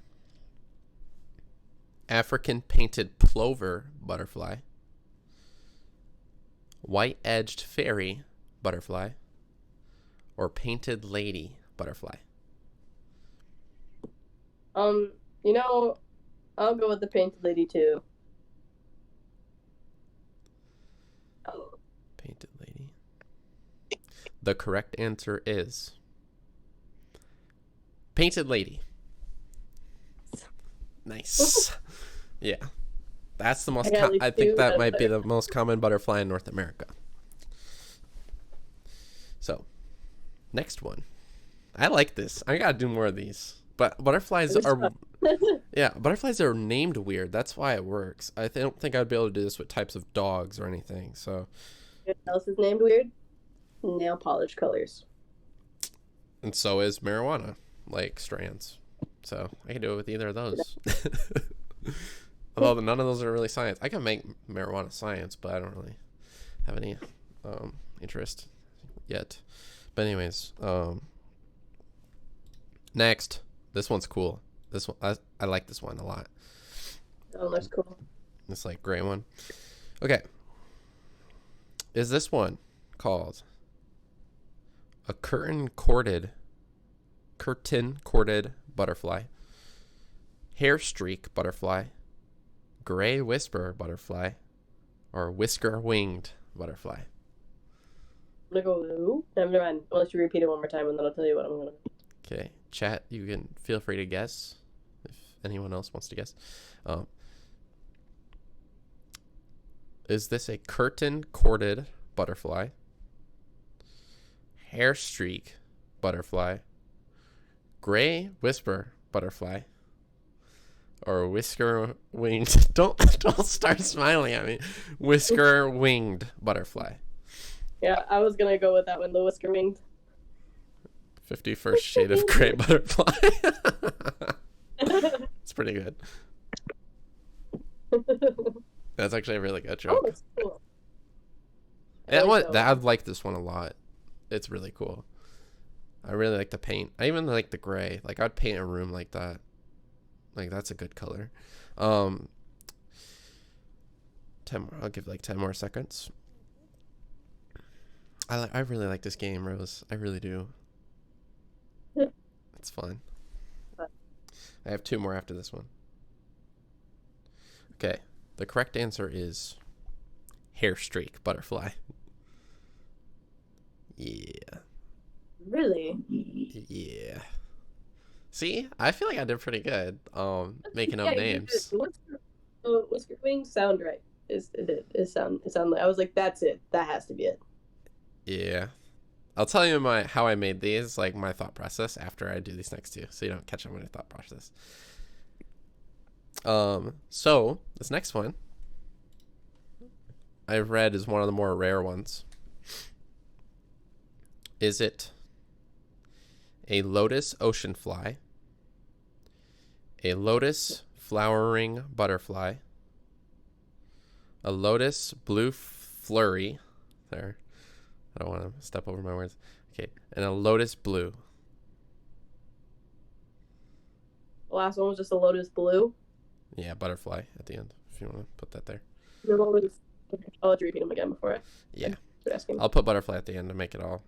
African painted plover butterfly, white-edged fairy butterfly, or painted lady butterfly? I'll go with the painted lady too. Oh. Painted lady. The correct answer is painted lady. Nice. Yeah. That's the most I think that might be the most common butterfly in North America. So, next one. I like this. I gotta do more of these. But butterflies are butterflies are named weird. That's why it works. I don't think I'd be able to do this with types of dogs or anything. So, what else is named weird? Nail polish colors. And so is marijuana, like strands. So I can do it with either of those. Although none of those are really science. I can make marijuana science, but I don't really have any interest yet. But anyways, next. This one's cool. This one I like this one a lot. Oh, that's cool. This like gray one. Okay. Is this one called a curtain corded butterfly, hair streak butterfly, gray whisper butterfly, or whisker winged butterfly? I'm gonna go who? Never mind. Unless you repeat it one more time, and then I'll tell you what I'm gonna. Okay, chat, you can feel free to guess if anyone else wants to guess. Is this a curtain corded butterfly, hair streak butterfly, gray whisper butterfly, or whisker winged? Don't start smiling at me. Whisker winged butterfly. Yeah, I was gonna go with that one, the whisker winged. 51st Shade of Grey butterfly. It's pretty good. That's actually a really good joke. Oh, that's cool. I like this one a lot. It's really cool. I really like the paint. I even like the gray. Like, I'd paint a room like that. Like, that's a good color. 10 more. I'll give like 10 more seconds. I really like this game, Rose. I really do. It's fun. I have 2 more after this one. Okay. The correct answer is hair streak butterfly. Yeah. Really? Yeah. See, I feel like I did pretty good. Making up names. Whisker wings sound right. It sound. I was like, that's it. That has to be it. Yeah. I'll tell you how I made these, like my thought process after I do these next 2, so you don't catch up on my thought process. So this next one I've read is one of the more rare ones. Is it a lotus ocean fly, a lotus flowering butterfly, a lotus blue flurry? There, I don't want to step over my words. Okay, and a lotus blue. The last one was just a lotus blue. Yeah, butterfly at the end, if you want to put that there. I'll let you repeat them again before I asking. I'll put butterfly at the end to make it all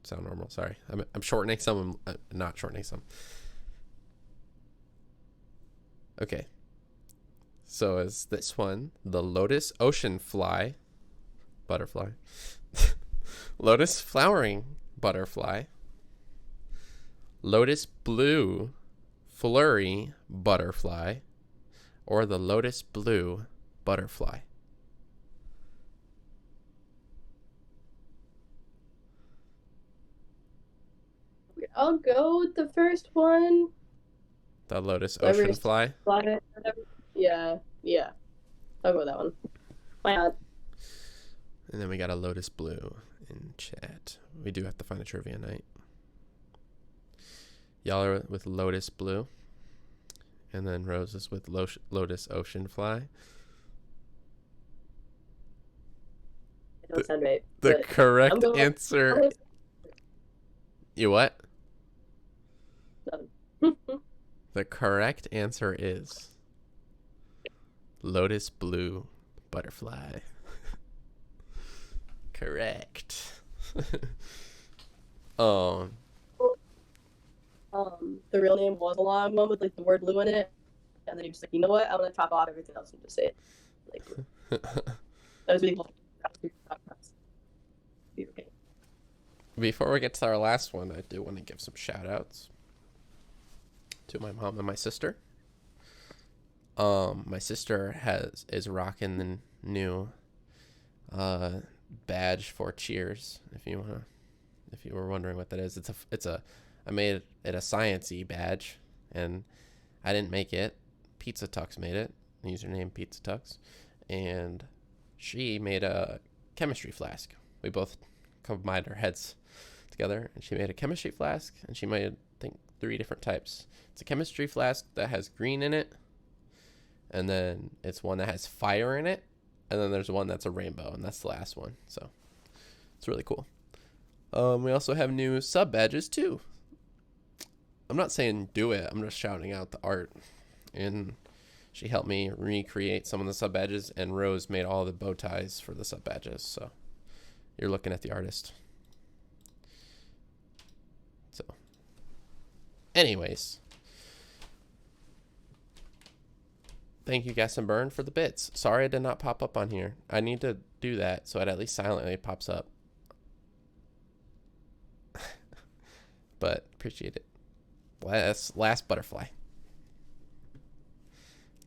sound normal. Sorry. I'm shortening some, I'm not shortening some. Okay. So is this one the lotus ocean fly butterfly, lotus flowering butterfly, lotus blue flurry butterfly, or the lotus blue butterfly? I'll go with the first one. The lotus ocean fly? Yeah. I'll go with that one. Why not? And then we got a lotus blue in chat. We do have to find a trivia night. Y'all are with lotus blue. And then Rose is with lotus ocean fly. It don't sound right. The correct answer... You what? The correct answer is lotus blue butterfly. Correct. The real name was a long one with like the word blue in it, and then he was like, you know what? I'm gonna top off everything else and just say it. Like, that was really cool. Okay. Before we get to our last one, I do want to give some shout outs to my mom and my sister. My sister is rocking the new badge for Cheers. If you were wondering what that is, I made it a Science-y badge, and I didn't make it. Pizza Tux made it. Username Pizza Tux, and she made a chemistry flask. We both combined our heads together, and she made a chemistry flask, and she made, I think, 3 different types. It's a chemistry flask that has green in it, and then it's one that has fire in it, and then there's one that's a rainbow, and that's the last one. So it's really cool. We also have new sub badges too. I'm not saying do it, I'm just shouting out the art. And she helped me recreate some of the sub badges, and Rose made all the bow ties for the sub badges. So you're looking at the artist. So anyways, Thank you, Guess and Burn, for the bits. Sorry it did not pop up on here. I need to do that so it at least silently pops up. But appreciate it. Last butterfly.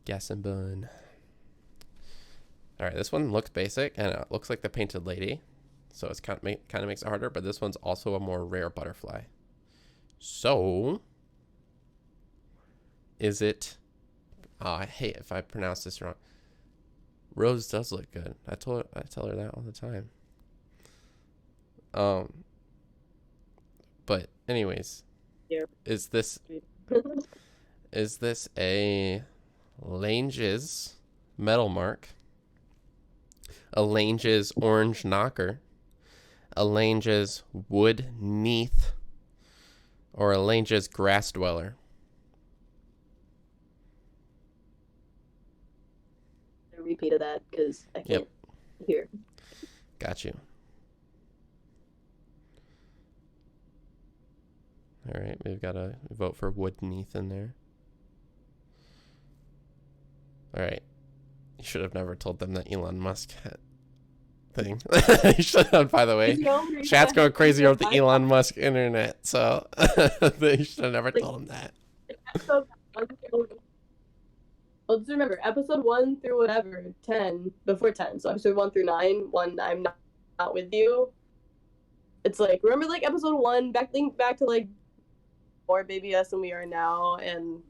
Guess and Burn. All right, this one looks basic and it looks like the painted lady, so it's kind of makes it harder. But this one's also a more rare butterfly. So, is it? Oh, I hate if I pronounce this wrong. Rose does look good. I tell her that all the time. But anyways, Yeah. is this a Lange's metal mark? A Lange's orange knocker? A Lange's wood neath? Or a Lange's grass dweller? I repeated that because I can't hear. Got you. All right, we've got to vote for wood neath in there. All right. You should have never told them that Elon Musk thing. You should have, by the way. Chat's going crazy over the Elon Musk internet, so you should have never told him that. Well, just remember, episode 1 through whatever, 10, before 10, so episode 1 through 9, when I'm not with you, it's like, remember, like, episode 1, think back to, like, more Baby Us than we are now, and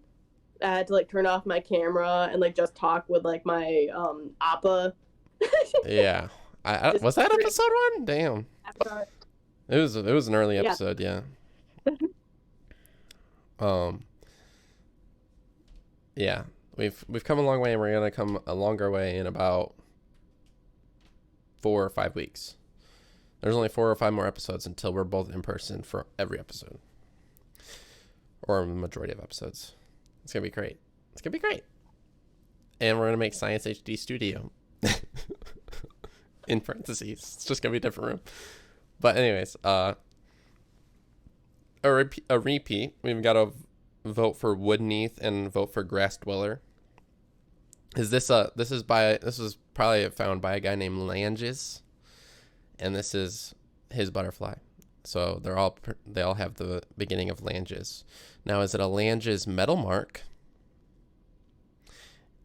I had to, like, turn off my camera and, like, just talk with, like, my, Appa. Yeah. Was that episode 1? Damn. It was an early episode, yeah. Yeah. We've come a long way, and we're gonna come a longer way in about 4 or 5 weeks. There's only 4 or 5 more episodes until we're both in person for every episode, or the majority of episodes. It's gonna be great. It's gonna be great, and we're gonna make Science HD Studio. In parentheses, it's just gonna be a different room. But anyways, a repeat. We've got to vote for wood neath and vote for grass dweller. This was probably found by a guy named Langes, and this is his butterfly. So they all have the beginning of Langes. Now, is it a Langes metal mark,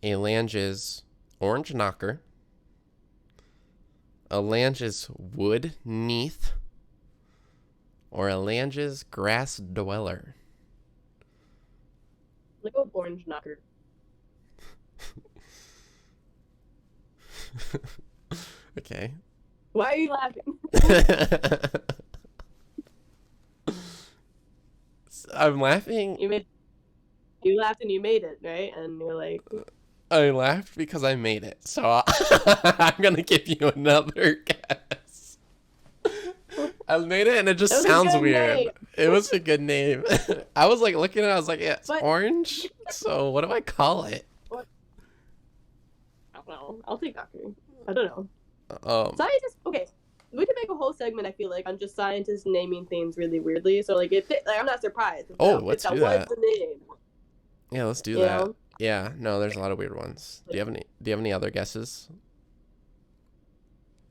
a Langes orange knocker, a Langes wood neath, or a Langes grass dweller? Let's go with orange knocker. Okay. Why are you laughing? I'm laughing. You laughed and you made it, right? And you're like, I laughed because I made it. So I'm going to give you another guess. I made it and it just sounds weird. Name. It was a good name. I was like looking at it, I was like, yeah, it's orange. So what do I call it? What? I don't know. I'll take knocker. I don't know. Scientists, okay. We could make a whole segment, I feel like, on just scientists naming things really weirdly. So, like, I'm not surprised. Let's do that. What's the name? Yeah, let's do that. Know? Yeah, no, there's a lot of weird ones. Do you have any other guesses?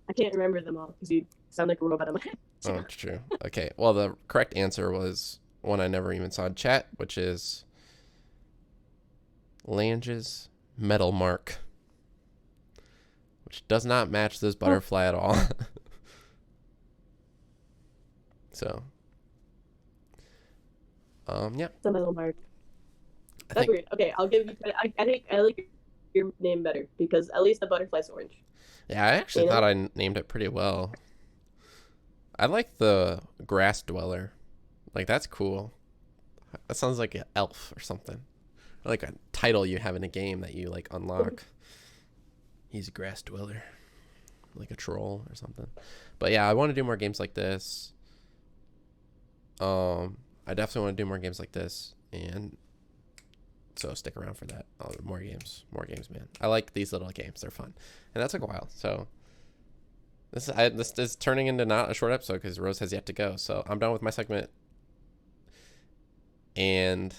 I can't remember them all because you sound like a robot in my head. Oh, true. Okay, well, the correct answer was one I never even saw in chat, which is Lange's metal mark, which does not match this butterfly at all. So, yeah. It's a metal mark. That's weird. Okay, I'll give you credit. I like your name better because at least the butterfly's orange. Yeah, I actually thought I named it pretty well. I like the grass dweller. Like, that's cool. That sounds like an elf or something. Or like a title you have in a game that you, like, unlock. He's a grass dweller. Like a troll or something. But yeah, I want to do more games like this. I definitely want to do more games like this. And so stick around for that. More games, man. I like these little games. They're fun. And that took a while. So this is turning into not a short episode because Rose has yet to go. So I'm done with my segment. And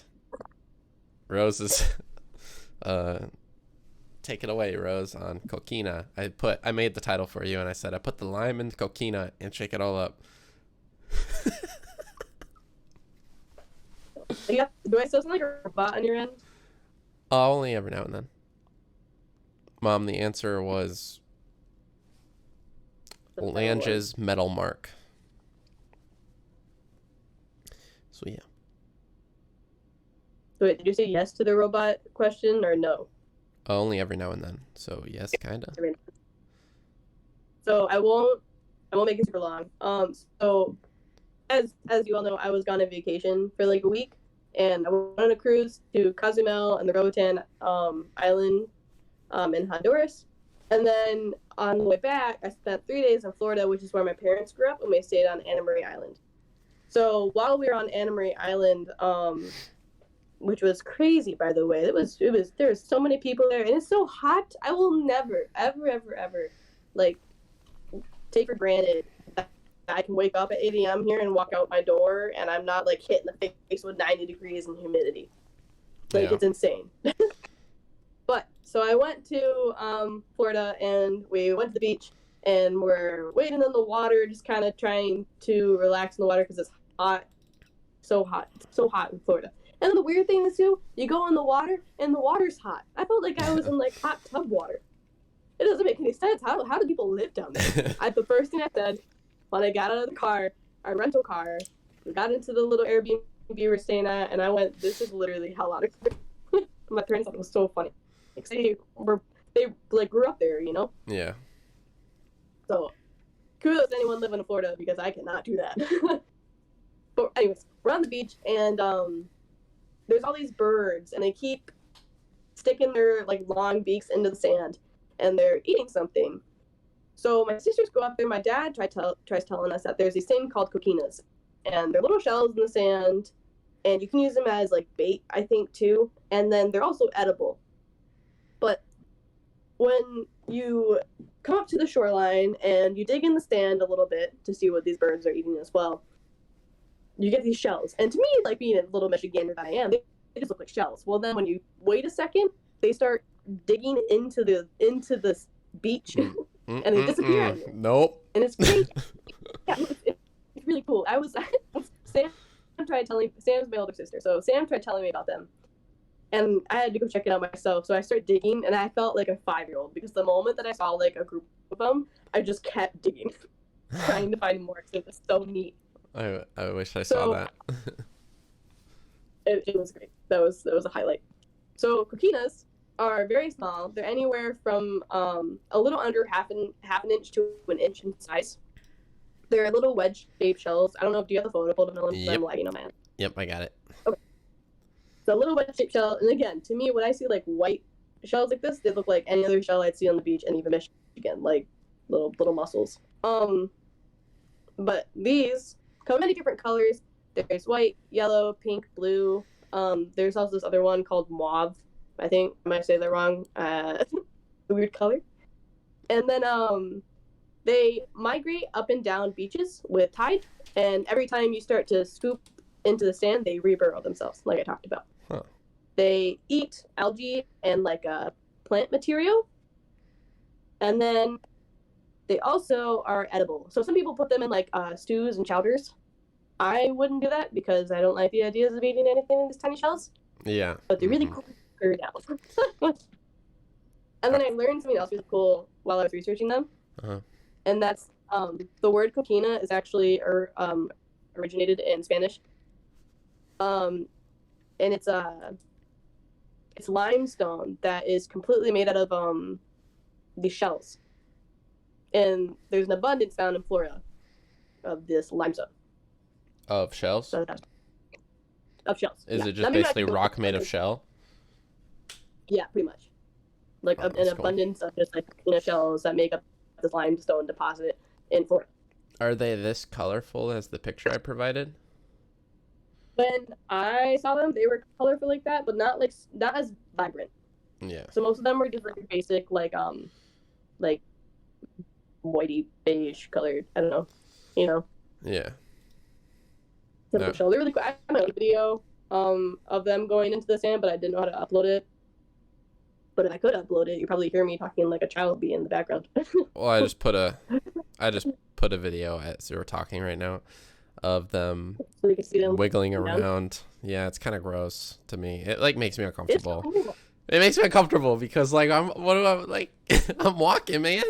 Rose is take it away, Rose, on coquina. I made the title for you, and I said I put the lime in coquina and shake it all up. Yeah, do I still sound like a robot on your end? Only every now and then. Mom, the answer was Lange's metal mark. So yeah. So wait, did you say yes to the robot question or no? Only every now and then. So yes, kinda. So I won't make it super long. So as you all know, I was gone on vacation for like a week, and I went on a cruise to Cozumel and the Roatan Island in Honduras. And then on the way back, I spent 3 days in Florida, which is where my parents grew up, and we stayed on Anna Marie Island. So while we were on Anna Marie Island, which was crazy, by the way, there was so many people there, and it's so hot. I will never, ever, like, take for granted that I can wake up at 8 a.m. here and walk out my door, and I'm not like hit in the face with 90 degrees and humidity. Like, It's insane. But so I went to Florida, and we went to the beach, and we're wading in the water, just kind of trying to relax in the water because it's hot, so hot in Florida. And then the weird thing is too, you go in the water and the water's hot. I felt like I was in like hot tub water. It doesn't make any sense. How do people live down there? The first thing I said when I got out of the car, our rental car, we got into the little Airbnb we were staying at, and I went, "This is literally hell out of here." My parents thought it was so funny. Like, they like grew up there, you know? Yeah. So kudos to anyone living in Florida because I cannot do that. But anyways, we're on the beach, and there's all these birds, and they keep sticking their like long beaks into the sand, and they're eating something. So my sisters go up there. My dad tries telling us that there's these things called coquinas, and they're little shells in the sand, and you can use them as like bait, I think, too. And then they're also edible. But when you come up to the shoreline and you dig in the sand a little bit to see what these birds are eating as well, you get these shells. And to me, like being a little Michigander that I am, they just look like shells. Well, then when you wait a second, they start digging into the beach, and they disappear on you. Nope. And it's crazy. Yeah, it's really cool. Sam's my older sister, so Sam tried telling me about them. And I had to go check it out myself. So I started digging, and I felt like a 5-year-old because the moment that I saw like a group of them, I just kept digging, trying to find more because it was so neat. I wish I saw that. It was great. That was a highlight. So coquinas are very small. They're anywhere from a little under half an inch to an inch in size. They're little wedge-shaped shells. I don't know if you have the photo pulled up. Yep. I'm lagging on my end. Yep, I got it. Okay. So a little wedge-shaped shell, and again, to me, when I see like white shells like this, they look like any other shell I'd see on the beach, and even Michigan, like little mussels. But these come in many different colors. There's white, yellow, pink, blue. There's also this other one called mauve. I think I might say that wrong. A weird color. And then they migrate up and down beaches with tide, and every time you start to scoop into the sand, they reburrow themselves, like I talked about. Huh. They eat algae and like plant material, and then they also are edible. So some people put them in like stews and chowders. I wouldn't do that because I don't like the ideas of eating anything in these tiny shells. Yeah. But they're really cool now. And then I learned something else really cool while I was researching them. Uh-huh. And that's the word coquina is actually originated in Spanish. And it's limestone that is completely made out of these shells. And there's an abundance found in Florida of this limestone. Of shells? So of shells. Is it just basically rock made of shell? Yeah, pretty much. Like an abundance of just like shells that make up this limestone deposit in Florida. Are they this colorful as the picture I provided? When I saw them, they were colorful like that, but not as vibrant. Yeah. So most of them were just like basic, like whitey beige colored. I don't know, Yeah. Simple shell. They're really cool. I made a video of them going into the sand, but I didn't know how to upload it. But if I could upload it, you probably hear me talking like a child bee in the background. Well, I just put a video as we were talking right now of them So you can see them wiggling down. around. Yeah, it's kind of gross to me. It like makes me It's uncomfortable. cool. It makes me uncomfortable because like I'm I'm walking, man.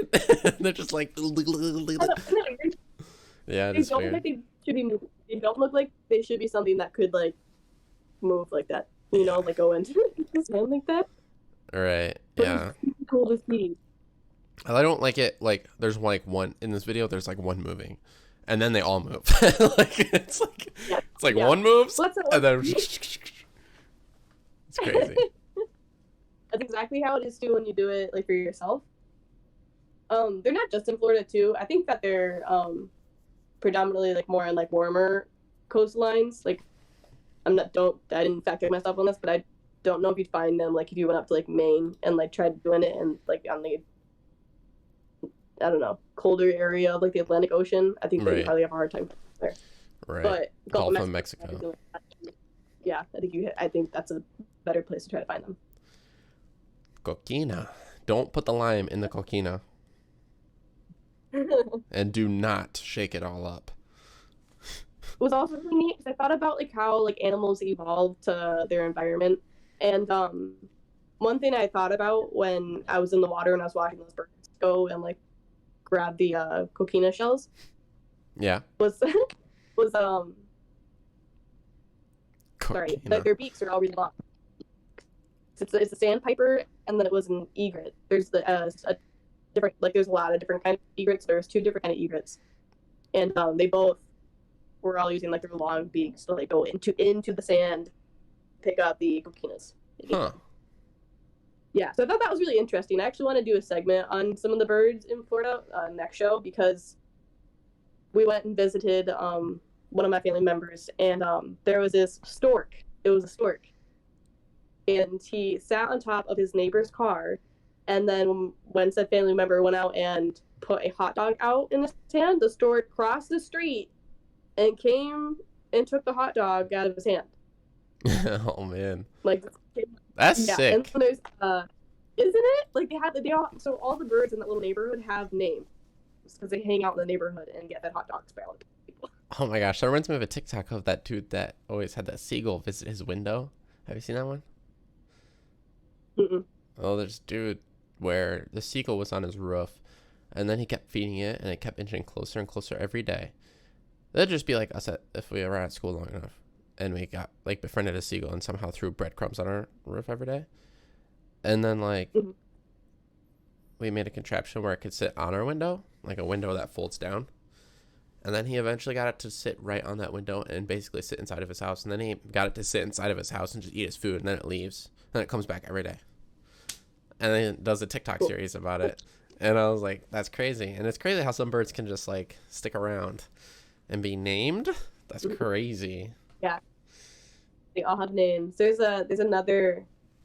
They're just like I know, yeah, they it's don't look weird. like they should be moving. They don't look like they should be something that could like move like that. You know, like go into the sand like that. All right. But Yeah. it's cool to see. I don't like it. Like there's like one in this video. There's like one moving, and then they all move. Like it's like Yeah. one moves, What's that and one? then it's crazy. That's exactly how it is too when you do it like for yourself. They're not just in Florida too. I think that they're predominantly like more in like warmer coastlines. Like I didn't fact check myself on this, but I don't know if you'd find them like if you went up to like Maine and like tried doing it and like on the I don't know colder area of like the Atlantic Ocean. I think that you Right. probably have a hard time there. Right. But Gulf of Mexico. yeah, I think that's a better place to try to find them. Coquina. Don't put the lime in the coquina, and do not shake it all up. It was also really neat because I thought about like how like animals evolve to their environment, and one thing I thought about when I was in the water and I was watching those birds go and like grab the coquina shells Yeah. was was sorry, Coquina. their beaks are all really long. It's a sandpiper, and then it was an egret. There's a different like there's a lot of different kinds of egrets. There's two different kind of egrets, and they both were all using like their long beaks to like go into the sand, pick up the coquinas. Huh. Yeah, so I thought that was really interesting. I actually want to do a segment on some of the birds in Florida next show because we went and visited one of my family members, and there was this stork. It was a stork, and he sat on top of his neighbor's car, and then when said family member went out and put a hot dog out in his hand, the stork crossed the street and came and took the hot dog out of his hand. Oh man, Like, that's yeah, sick. and then there's isn't it like all the birds in that little neighborhood have names because they hang out in the neighborhood and get that hot dog spell. Oh my gosh, that reminds me of a TikTok of that dude that always had that seagull visit his window. Have you seen that one? Mm-mm. Oh, there's a dude where the seagull was on his roof, and then he kept feeding it, and it kept inching closer and closer every day. That'd just be like us if we were at school long enough, and we got like befriended a seagull and somehow threw breadcrumbs on our roof every day, and then like Mhm. we made a contraption where it could sit on our window, like a window that folds down. And then he eventually got it to sit right on that window and basically sit inside of his house. And then he got it to sit inside of his house and just eat his food. And then it leaves. And then it comes back every day. And then it does a TikTok series about it. And I was like, that's crazy. And it's crazy how some birds can just like stick around and be named. That's crazy. Yeah, they all have names. There's another.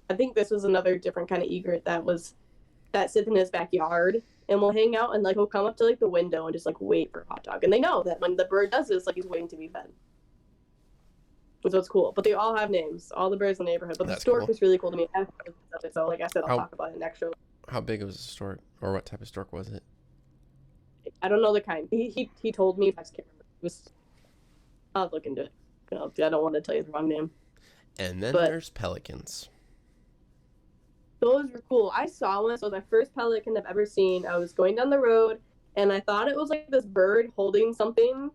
I think this was another different kind of egret that sits in his backyard and will hang out and like he'll come up to like the window and just like wait for a hot dog. And they know that when the bird does this, like he's waiting to be fed. So it's cool. But they all have names. All the birds in the neighborhood. But That's the stork cool. was really cool to me. So like I said, I'll How- talk about it next show. How big was the stork? Or what type of stork was it? I don't know the kind. He told me. I just can't remember. It was. I'll look into it. I don't want to tell you the wrong name. And then But- there's pelicans. Those were cool. I saw one. So it was my first pelican I've ever seen. I was going down the road, and I thought it was like this bird holding something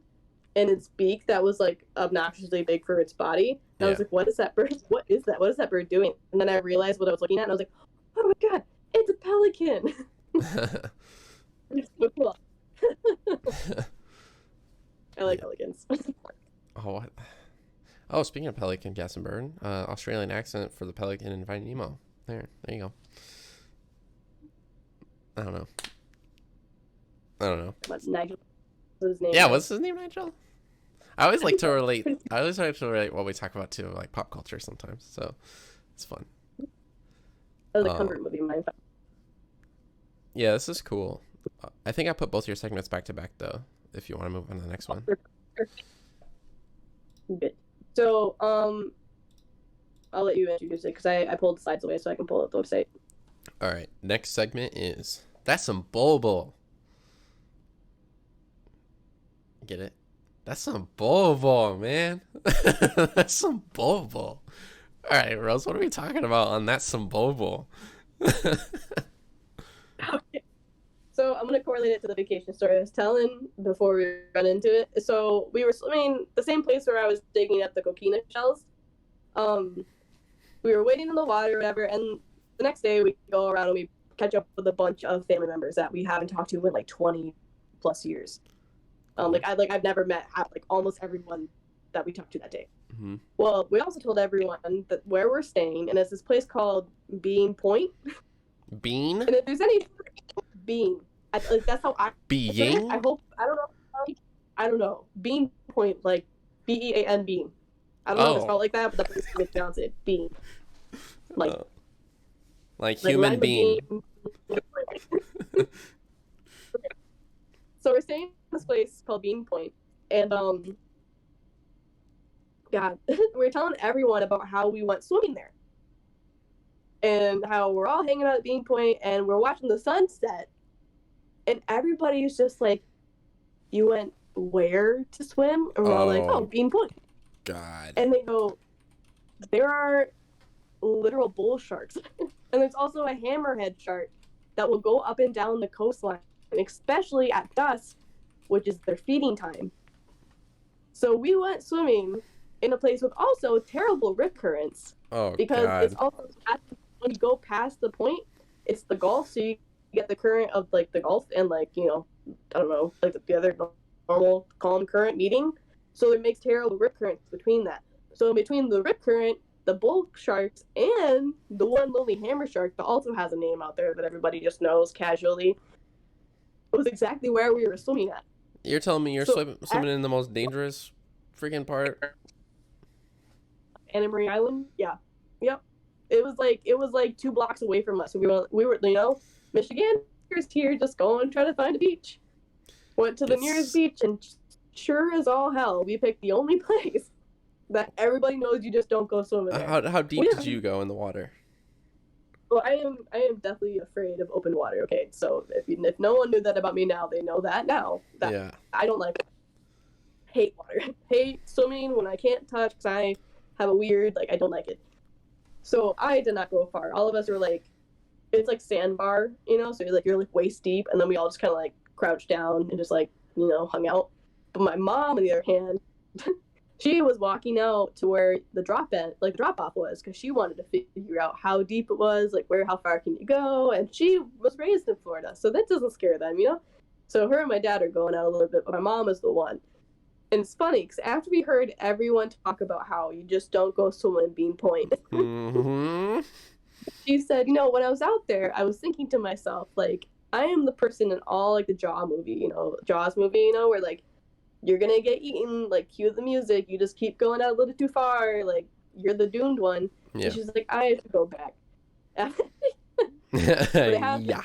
in its beak that was like obnoxiously big for its body. And I was Yeah. like, "What is that bird? What is that? What is that bird doing?" And then I realized what I was looking at, and I was like, "Oh my god, it's a pelican!" It's so cool. I like pelicans. Oh, what? Oh, speaking of pelican, gas and burn, Australian accent for the pelican in Finding Nemo. There you go. I don't know. What's Nigel? What's his name? Yeah, what's his name, Nigel? I always like to relate. I always like to relate what we talk about to like pop culture sometimes. So it's fun. That was a comfort movie in my life. Yeah, this is cool. I think I put both your segments back to back though. If you want to move on to the next one. Good. So, I'll let you introduce it because I pulled the slides away so I can pull up the website. All right. Next segment is that's some bobo. Get it? That's some bobo, man. That's some bobo. All right, Rose. What are we talking about on that's some bobo? Okay. So I'm gonna correlate it to the vacation story I was telling before we run into it. So we were swimming the same place where I was digging up the coquina shells. Um, we were waiting in the water or whatever, and the next day we go around and we catch up with a bunch of family members that we haven't talked to in like 20 plus years. I've never met like almost everyone that we talked to that day. Mm-hmm. Well, we also told everyone that where we're staying, and it's this place called Bean Point. Bean? And if there's any Bean, that's how I Being? I hope I don't know. Bean Point, like BEAN Bean. I don't know if it's spelled like that, but that's how they pronounce it. Bean. Like human being. So we're staying in this place called Bean Point, and God, we're telling everyone about how we went swimming there, and how we're all hanging out at Bean Point, and we're watching the sunset, and everybody's just like, "You went where to swim?" And we're all like, "Oh, Bean Point." God. And they go, "There are literal bull sharks, and there's also a hammerhead shark that will go up and down the coastline, especially at dusk, which is their feeding time." So we went swimming in a place with also terrible rip currents. Oh, because God. it's also when you go past the point, it's the Gulf, so you get the current of like the Gulf and like I don't know, like the other normal calm current meeting. So it makes terrible rip currents between that. So between the rip current, the bull sharks, and the one lonely hammer shark that also has a name out there that everybody just knows casually, it was exactly where we were swimming at. You're telling me you're swimming in the most dangerous freaking part? Anna Marie Island? Yeah. Yep. It was like 2 blocks away from us. So we were Michigan, here's here, just going trying to find a beach. Went to the nearest beach, and sure as all hell, we picked the only place that everybody knows you just don't go swimming there. How deep did you go in the water? Well, I am definitely afraid of open water. Okay, so if no one knew that about me now, they know that now. Yeah. I don't like it. Hate water. Hate swimming when I can't touch because I have a weird, I don't like it. So I did not go far. All of us were like, it's like sandbar, so you're waist deep, and then we all just kind of crouched down and just hung out. But my mom, on the other hand, she was walking out to where the drop off was, because she wanted to figure out how deep it was, how far can you go, and she was raised in Florida, so that doesn't scare them, So her and my dad are going out a little bit, but my mom is the one. And it's funny, because after we heard everyone talk about how you just don't go swimming in Bean Point, mm-hmm. She said, when I was out there, I was thinking to myself, I am the person in all, the Jaws movie, where, you're gonna get eaten, cue the music, you just keep going out a little too far, you're the doomed one. Yeah. And she's like, I have to go back. Yeah.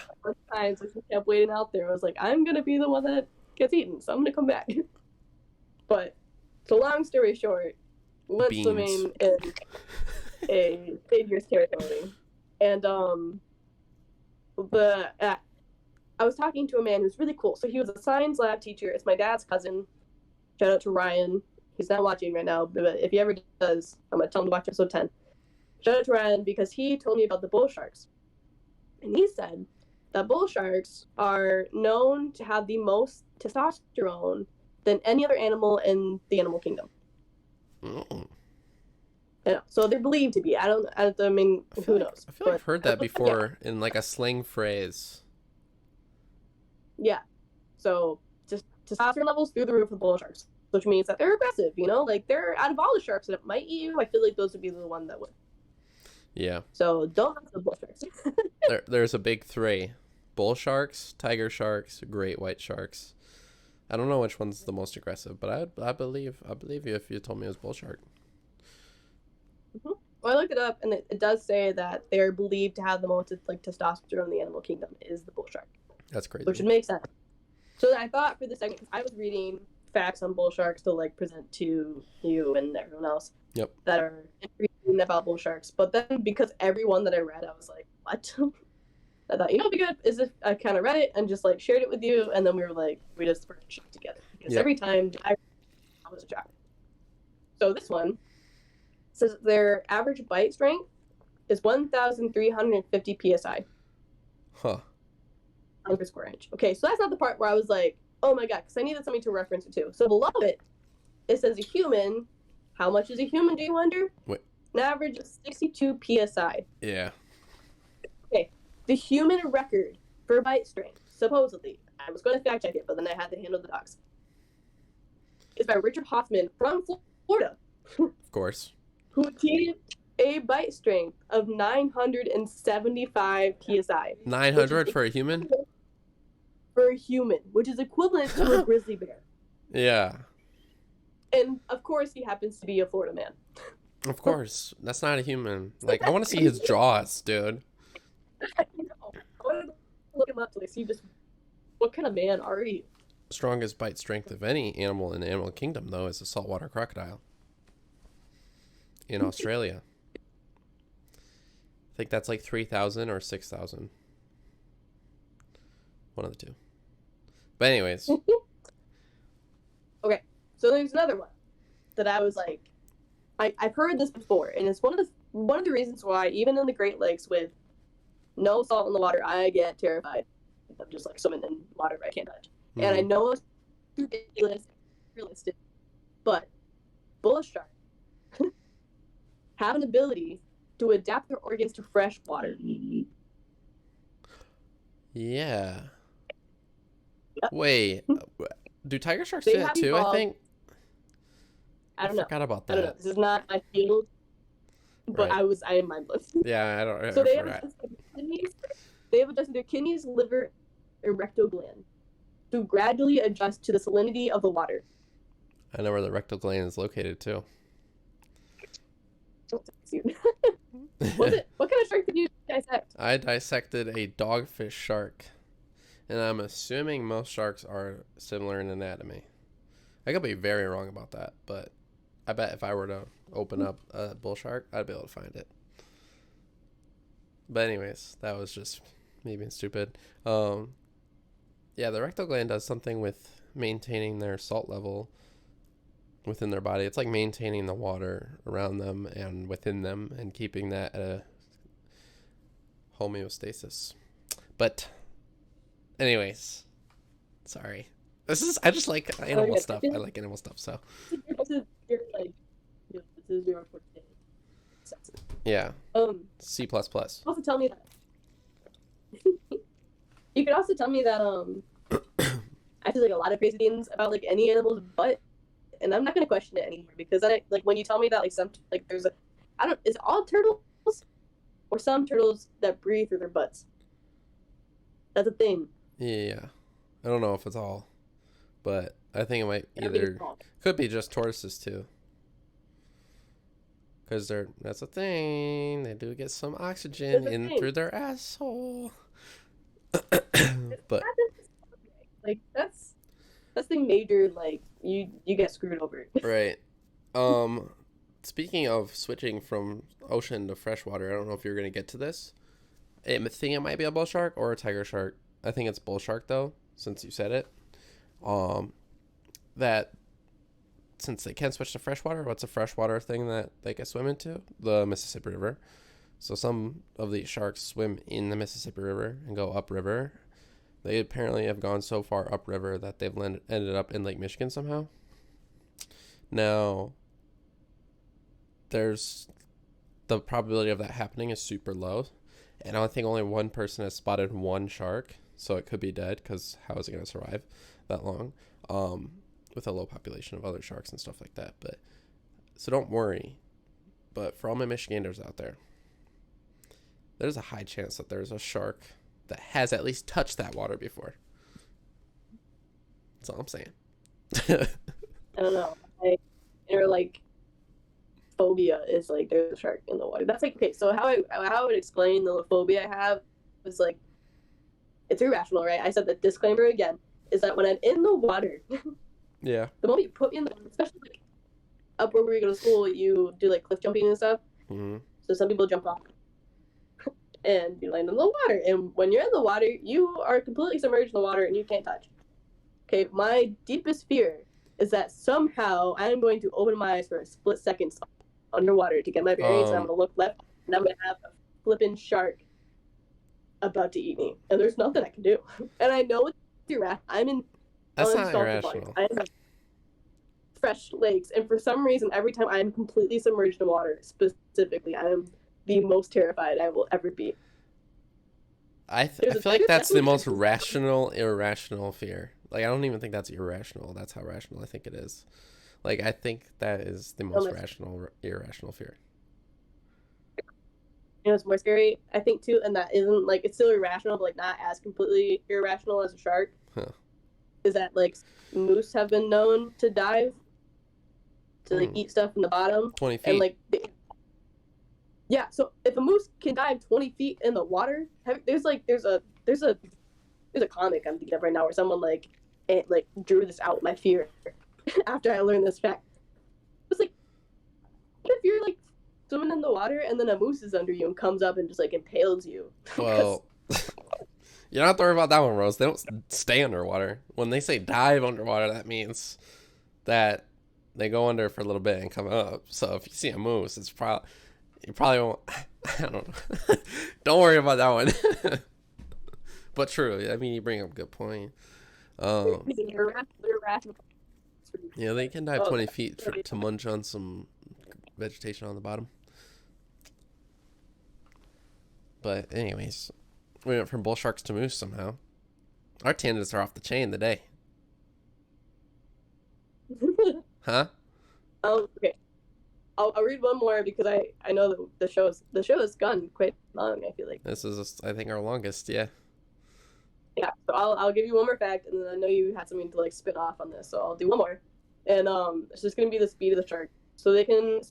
Times, she kept waiting out there. I was like, I'm gonna be the one that gets eaten, so I'm gonna come back. But, so long story short, we went swimming in a dangerous territory. And I was talking to a man who's really cool. So he was a science lab teacher. It's my dad's cousin. Shout out to Ryan. He's not watching right now, but if he ever does, I'm going to tell him to watch episode 10. Shout out to Ryan because he told me about the bull sharks. And he said that bull sharks are known to have the most testosterone than any other animal in the animal kingdom. Mm. Yeah, so they're believed to be. I mean, who knows? I feel like I've heard that before in a slang phrase. Yeah. So just testosterone levels through the roof with bull sharks, which means that they're aggressive, they're out of all the sharks that might eat you, I feel like those would be the one that would. Yeah. So don't mess with bull sharks. There's a big 3. Bull sharks, tiger sharks, great white sharks. I don't know which one's the most aggressive, but I believe you if you told me it was bull shark. Mm-hmm. Well, I looked it up, and it does say that they're believed to have the most testosterone in the animal kingdom is the bull shark. That's crazy. Which would make sense. So I thought for the second, I was reading facts on bull sharks to present to you and everyone else. Yep. That are intriguing about bull sharks. But then because everyone that I read, I was like, what? I thought, you know, what'd be good is if I kind of read it and just like shared it with you, and then we just were shocked together because every time I was shocked. So this one says their average bite strength is 1,350 psi. Huh. Per square inch. Okay, so that's not the part where I was like, oh my god, because I needed something to reference it to. So below it, it says a human. How much is a human, do you wonder? Wait. An average of 62 psi. Yeah. Okay, the human record for bite strength, supposedly, I was going to fact check it, but then I had to handle the dogs, is by Richard Hoffman from Florida. Of course. Who achieved a bite strength of 975 psi. 900 for a human? For a human, which is equivalent to a grizzly bear. Yeah. And of course, he happens to be a Florida man. Of course. That's not a human. Like, I want to see his jaws, dude. I know. I want to look him up to see just what kind of man are you? Strongest bite strength of any animal in the animal kingdom, though, is a saltwater crocodile in Australia. I think that's like 3,000 or 6,000. One of the two. But anyways. Okay, so there's another one that I was like, I've heard this before, and it's one of the reasons why even in the Great Lakes with no salt in the water, I get terrified of just like swimming in water I can't touch. Mm-hmm. And I know it's ridiculous, realistic, but bull sharks have an ability to adapt their organs to fresh water. Yeah. Yep. Wait, do tiger sharks do that too, I think? I don't know. I forgot about that. I don't know. This is not my field, but right. I am mindless. Yeah, I don't. So they have adjusted their kidneys, liver, and rectal gland to gradually adjust to the salinity of the water. I know where the rectal gland is located too. What kind of shark did you dissect? I dissected a dogfish shark, and I'm assuming most sharks are similar in anatomy. I could be very wrong about that, but I bet if I were to open up a bull shark, I'd be able to find it. But anyways, that was just me being stupid. Yeah, the rectal gland does something with maintaining their salt level within their body. It's like maintaining the water around them and within them and keeping that at a homeostasis. But anyways, sorry. I just like animal stuff. I like animal stuff, so. This is your forte. Yeah. C++. Also tell me that. You could also tell me that I feel like a lot of crazy things about like any animal's butt, and I'm not gonna question it anymore because I like when you tell me that like some like there's a is it all turtles or some turtles that breathe through their butts? That's a thing. Yeah, I don't know if it's all, but I think it might could be just tortoises too. Because that's a thing. They do get some oxygen in through their asshole. But like that's the major like you get screwed over. Right. Speaking of switching from ocean to freshwater, I don't know if you're gonna get to this. I think it might be a bull shark or a tiger shark. I think it's bull shark though, since you said it. That since they can switch to freshwater, what's a freshwater thing that they can swim into? The Mississippi River. So some of these sharks swim in the Mississippi River and go upriver. They apparently have gone so far upriver that they've ended up in Lake Michigan somehow. Now, there's the probability of that happening is super low. And I think only one person has spotted one shark. So it could be dead because how is it going to survive that long? With a low population of other sharks and stuff like that. But so don't worry. But for all my Michiganders out there, there's a high chance that there's a shark that has at least touched that water before. That's all I'm saying. I don't know. Like phobia is like there's a shark in the water. That's like okay. So how I would explain the phobia I have is like it's irrational, right? I said the disclaimer again is that when I'm in the water. Yeah. The moment you put me in the water, especially like up where we go to school, you do like cliff jumping and stuff. Mm-hmm. So some people jump off. and you land in the water. And when you're in the water, you are completely submerged in the water and you can't touch. Okay, my deepest fear is that somehow I'm going to open my eyes for a split second underwater to get my bearings, and I'm going to look left, and I'm going to have a flipping shark about to eat me. And there's nothing I can do. And I know it's irrational. I'm in That's not unsalted waters. irrational. I have fresh lakes, and for some reason, every time I'm completely submerged in water, specifically, I am the most terrified I will ever be. I feel like that's the most rational, irrational fear. Like, I don't even think that's irrational. That's how rational I think it is. Like, I think that is the most rational, irrational fear. You know, it's more scary, I think, too, and that isn't, like, it's still irrational, but, like, not as completely irrational as a shark. Is that, like, moose have been known to dive to, like, eat stuff in the bottom. 20 feet. And, like, yeah, so if a moose can dive 20 feet in the water, there's a comic I'm thinking of right now where someone like drew this out, my fear, after I learned this fact. It was like, what if you're like swimming in the water and then a moose is under you and comes up and just like impales you? Well, you're not worried about that one, Rose. They don't stay underwater. When they say dive underwater, that means that they go under for a little bit and come up. So if you see a moose, it's you probably won't. I don't know. Don't worry about that one. But true. I mean, you bring up a good point. Yeah, they can dive 20 feet to munch on some vegetation on the bottom. But anyways, we went from bull sharks to moose somehow. Our tangents are off the chain today. Huh? Oh, okay. I'll read one more because I know that the show has gone quite long. I feel like this is I think our longest. Yeah. Yeah. So I'll give you one more fact, and then I know you had something to like spin off on this, so I'll do one more. And it's just gonna be the speed of the shark. So they have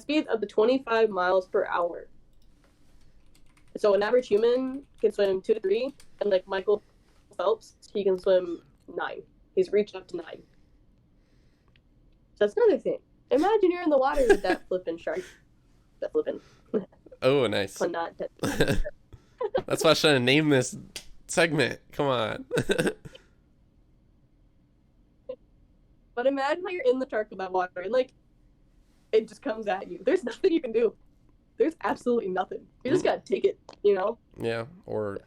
speeds up to 25 miles per hour. So an average human can swim 2 to 3, and like Michael Phelps, he can swim 9. He's reached up to 9. So that's another thing. Imagine you're in the water with that flipping shark. That flipping. Oh, nice. That's why I should have named this segment. Come on. But imagine that you're in the shark with that water and like it just comes at you. There's nothing you can do. There's absolutely nothing. You just gotta take it, you know? Yeah, or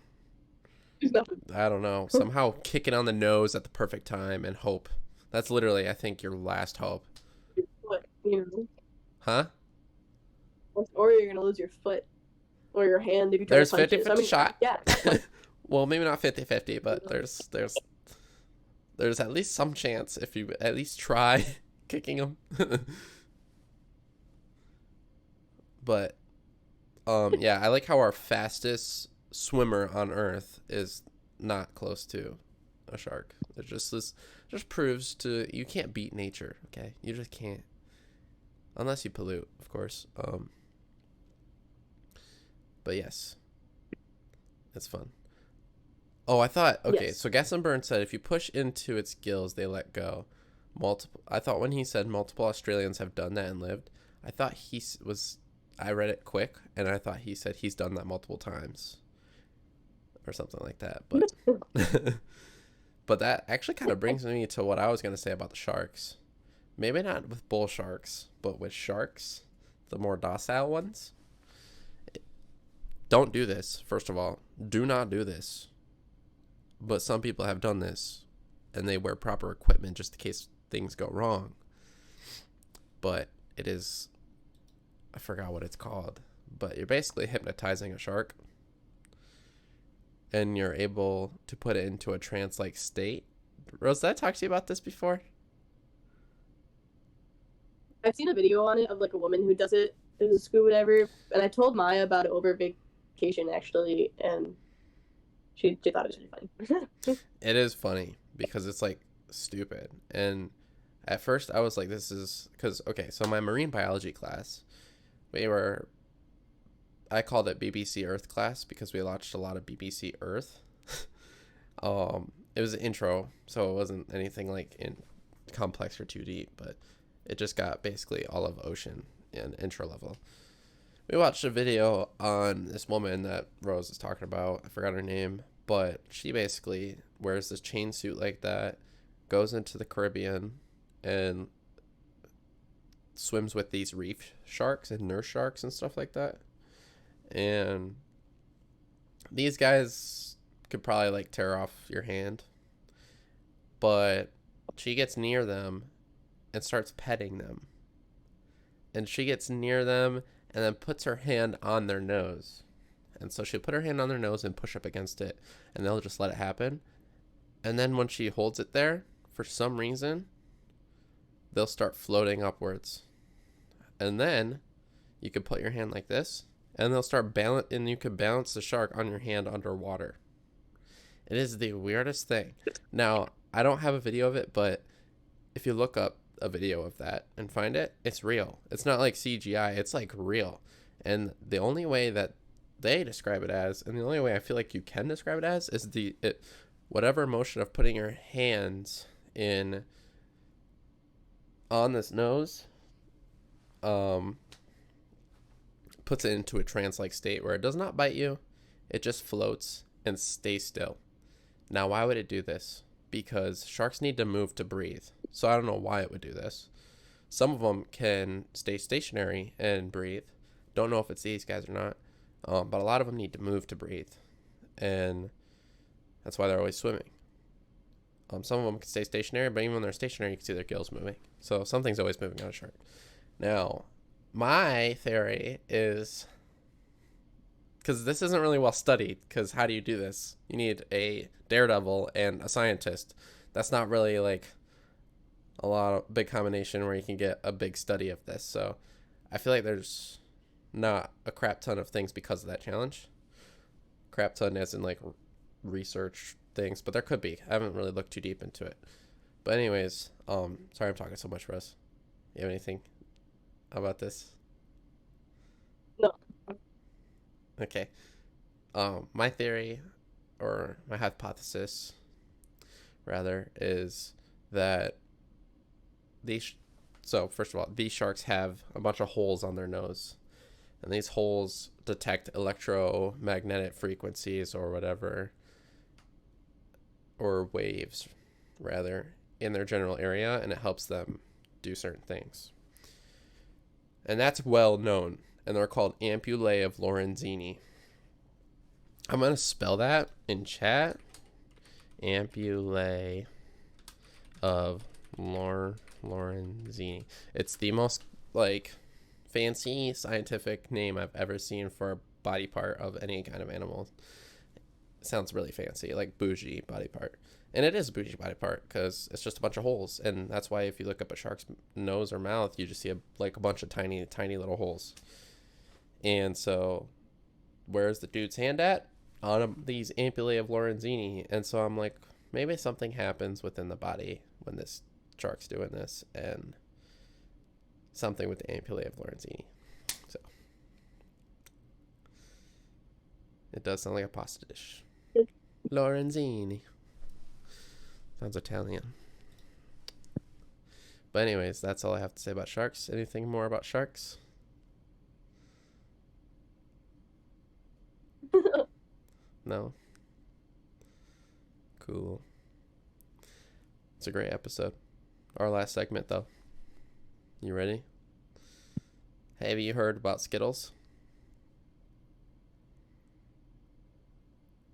there's nothing. I don't know. Somehow kick it on the nose at the perfect time and hope. That's literally, I think, your last hope. You know? Huh? Or you're gonna lose your foot or your hand if you try to punch it. There's 50-50 shot. Yeah. Well, maybe not 50-50, but there's at least some chance if you at least try kicking them. But yeah, I like how our fastest swimmer on Earth is not close to a shark. It just proves you can't beat nature. Okay, you just can't. Unless you pollute, of course. But yes, it's fun. Oh, I thought, okay, yes. So Gaston Burns said if you push into its gills, they let go. I thought when he said multiple Australians have done that and lived, I thought I read it quick, and I thought he said he's done that multiple times. Or something like that. But, but that actually kind of brings me to what I was going to say about the sharks. Maybe not with bull sharks, but with sharks, the more docile ones. Don't do this, first of all. Do not do this. But some people have done this, and they wear proper equipment just in case things go wrong. But it is, I forgot what it's called, but you're basically hypnotizing a shark, and you're able to put it into a trance-like state. Rose, did I talk to you about this before? I've seen a video on it of like a woman who does it in the scuba diver, and I told Maya about it over vacation actually, and she thought it was really funny. It is funny because it's like stupid, and at first I was like, this is because okay, so my marine biology class, I called it BBC Earth class because we watched a lot of BBC Earth. It was an intro, so it wasn't anything like in complex or too deep, but it just got basically all of ocean and intro level. We watched a video on this woman that Rose is talking about. I forgot her name, but she basically wears this chain suit like that, goes into the Caribbean, and swims with these reef sharks and nurse sharks and stuff like that. And these guys could probably like tear off your hand, but she gets near them and starts petting them. And she gets near them and then puts her hand on their nose. And so she'll put her hand on their nose and push up against it, and they'll just let it happen. And then when she holds it there, for some reason, they'll start floating upwards. And then you can put your hand like this, and they'll start balance, and you can balance the shark on your hand underwater. It is the weirdest thing. Now, I don't have a video of it, but if you look up a video of that and find it, it's real. It's not like CGI, it's like real. And the only way that they describe it as, and the only way I feel like you can describe it as, is whatever motion of putting your hands in on this nose puts it into a trance-like state where it does not bite you, it just floats and stays still. Now, why would it do this? Because sharks need to move to breathe. So I don't know why it would do this. Some of them can stay stationary and breathe. Don't know if it's these guys or not. But a lot of them need to move to breathe. And that's why they're always swimming. Some of them can stay stationary, but even when they're stationary, you can see their gills moving. So something's always moving on a shark. Now, my theory is, because this isn't really well studied, because how do you do this? You need a daredevil and a scientist. That's not really like a lot of big combination where you can get a big study of this. So I feel like there's not a crap ton of things because of that challenge. Crap ton as in like research things, but there could be. I haven't really looked too deep into it. But anyways, sorry I'm talking so much, Russ. You have anything about this? No. Okay. My theory, or my hypothesis, rather, is that so first of all, these sharks have a bunch of holes on their nose, and these holes detect electromagnetic frequencies or whatever, or waves, rather, in their general area, and it helps them do certain things. And that's well known, and they're called ampullae of Lorenzini. I'm going to spell that in chat. Ampullae of Lorenzini. It's the most like fancy scientific name I've ever seen for a body part of any kind of animal. It sounds really fancy, like bougie body part. And it is a bougie body part because it's just a bunch of holes. And that's why if you look up a shark's nose or mouth, you just see a bunch of tiny, tiny little holes. And so where's the dude's hand at? On these ampullae of Lorenzini. And so I'm like, maybe something happens within the body when this shark's doing this, and something with the ampullae of Lorenzini. So it does sound like a pasta dish. Lorenzini. Sounds Italian. But anyways, that's all I have to say about sharks. Anything more about sharks? No? Cool. It's a great episode. Our last segment, though. You ready? Have you heard about Skittles?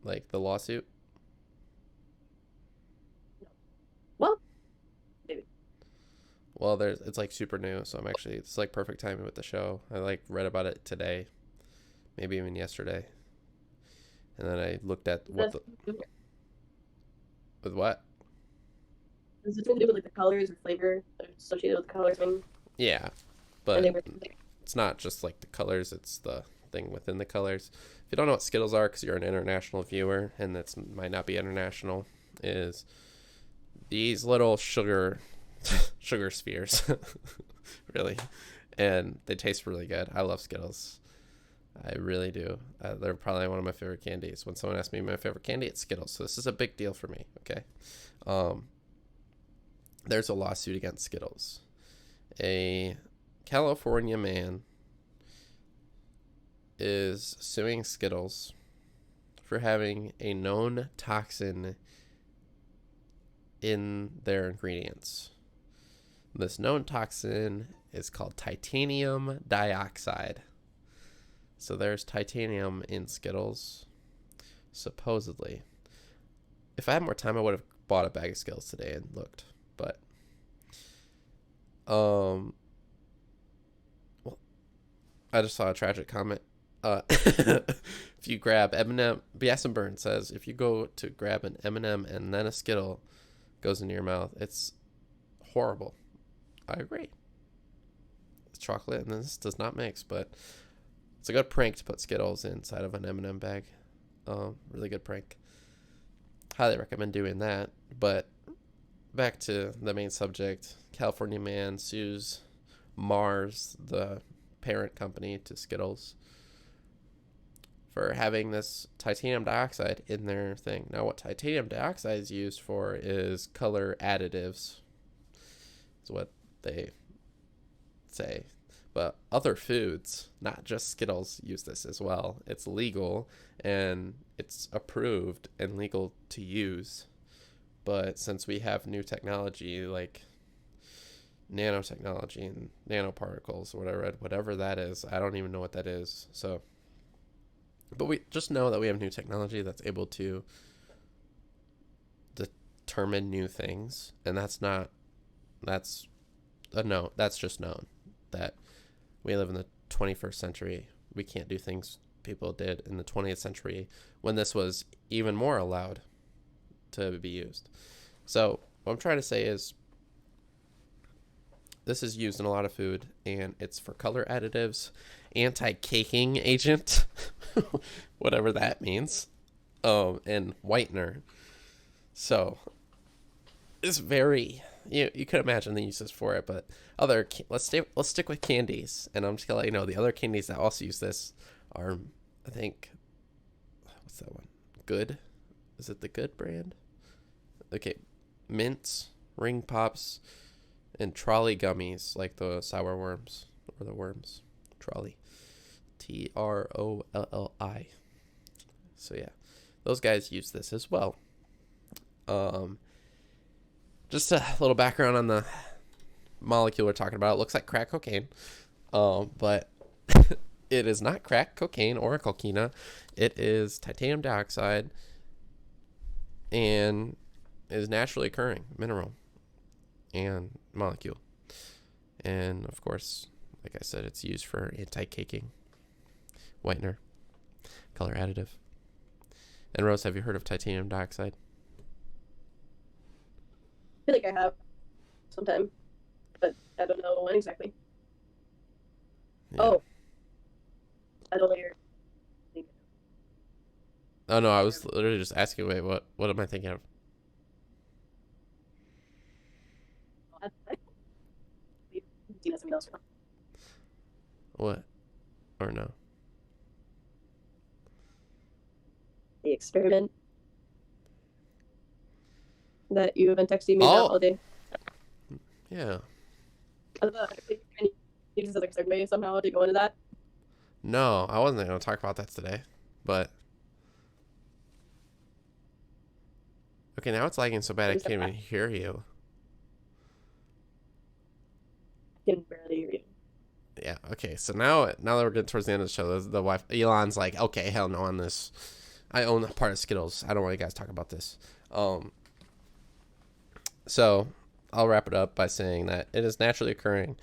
Like the lawsuit? Well, maybe. Well, it's like super new, so it's like perfect timing with the show. I like read about it today, maybe even yesterday. And then I looked at with what? Is it something to do with like the colors or flavor associated with the colors? Yeah, but it's not just like the colors, it's the thing within the colors. If you don't know what Skittles are, because you're an international viewer, and that might not be international, is these little sugar spheres, really, and they taste really good. I love Skittles. I really do. They're probably one of my favorite candies. When someone asks me my favorite candy, it's Skittles. So this is a big deal for me, okay? There's a lawsuit against Skittles. A California man is suing Skittles for having a known toxin in their ingredients. This known toxin is called titanium dioxide. So there's titanium in Skittles, supposedly. If I had more time, I would have bought a bag of Skittles today and looked. But, well, I just saw a tragic comment. If you grab M&M, BS and Burn says, if you go to grab an M&M and then a Skittle goes into your mouth, it's horrible. I agree. It's chocolate and this does not mix, but it's a good prank to put Skittles inside of an M&M bag. Really good prank. Highly recommend doing that. But back to the main subject. California man sues Mars, the parent company to Skittles, for having this titanium dioxide in their thing. Now, what titanium dioxide is used for is color additives. Is what they say. But other foods, not just Skittles, use this as well. It's legal and it's approved and legal to use. But since we have new technology like nanotechnology and nanoparticles, whatever that is, I don't even know what that is. So, but we just know that we have new technology that's able to determine new things, and that's just known that we live in the 21st century. We can't do things people did in the 20th century when this was even more allowed to be used. So what I'm trying to say is this is used in a lot of food, and it's for color additives, anti-caking agent, whatever that means, and whitener. So it's very, you could imagine the uses for it, but let's stick with candies, and I'm just gonna let you know the other candies that also use this are, I think, what's that one? Good, is it the Good brand? Okay, mints, ring pops, and trolley gummies, like the sour worms or the worms. Trolley, TROLLI. So yeah, those guys use this as well. Just a little background on the molecule we're talking about. It looks like crack cocaine, but it is not crack cocaine or cocaina. It is titanium dioxide and is naturally occurring mineral and molecule. And of course, like I said, it's used for anti-caking, whitener, color additive. And Rose, have you heard of titanium dioxide? I feel like I have sometime, but I don't know when exactly. Yeah. Oh, I don't know your. Oh no, I was literally just asking. Wait, what am I thinking of? Something else. What? Or no? The experiment that you have been texting me about all day. Yeah. I thought you just like segue somehow to go into that. No, I wasn't going to talk about that today, but okay, now it's lagging so bad I can't even hear you. I can barely hear you. Yeah. Okay. So now that we're getting towards the end of the show, the wife Elon's like, okay, hell no on this. I own a part of Skittles. I don't want you guys to talk about this. So I'll wrap it up by saying that it is naturally occurring.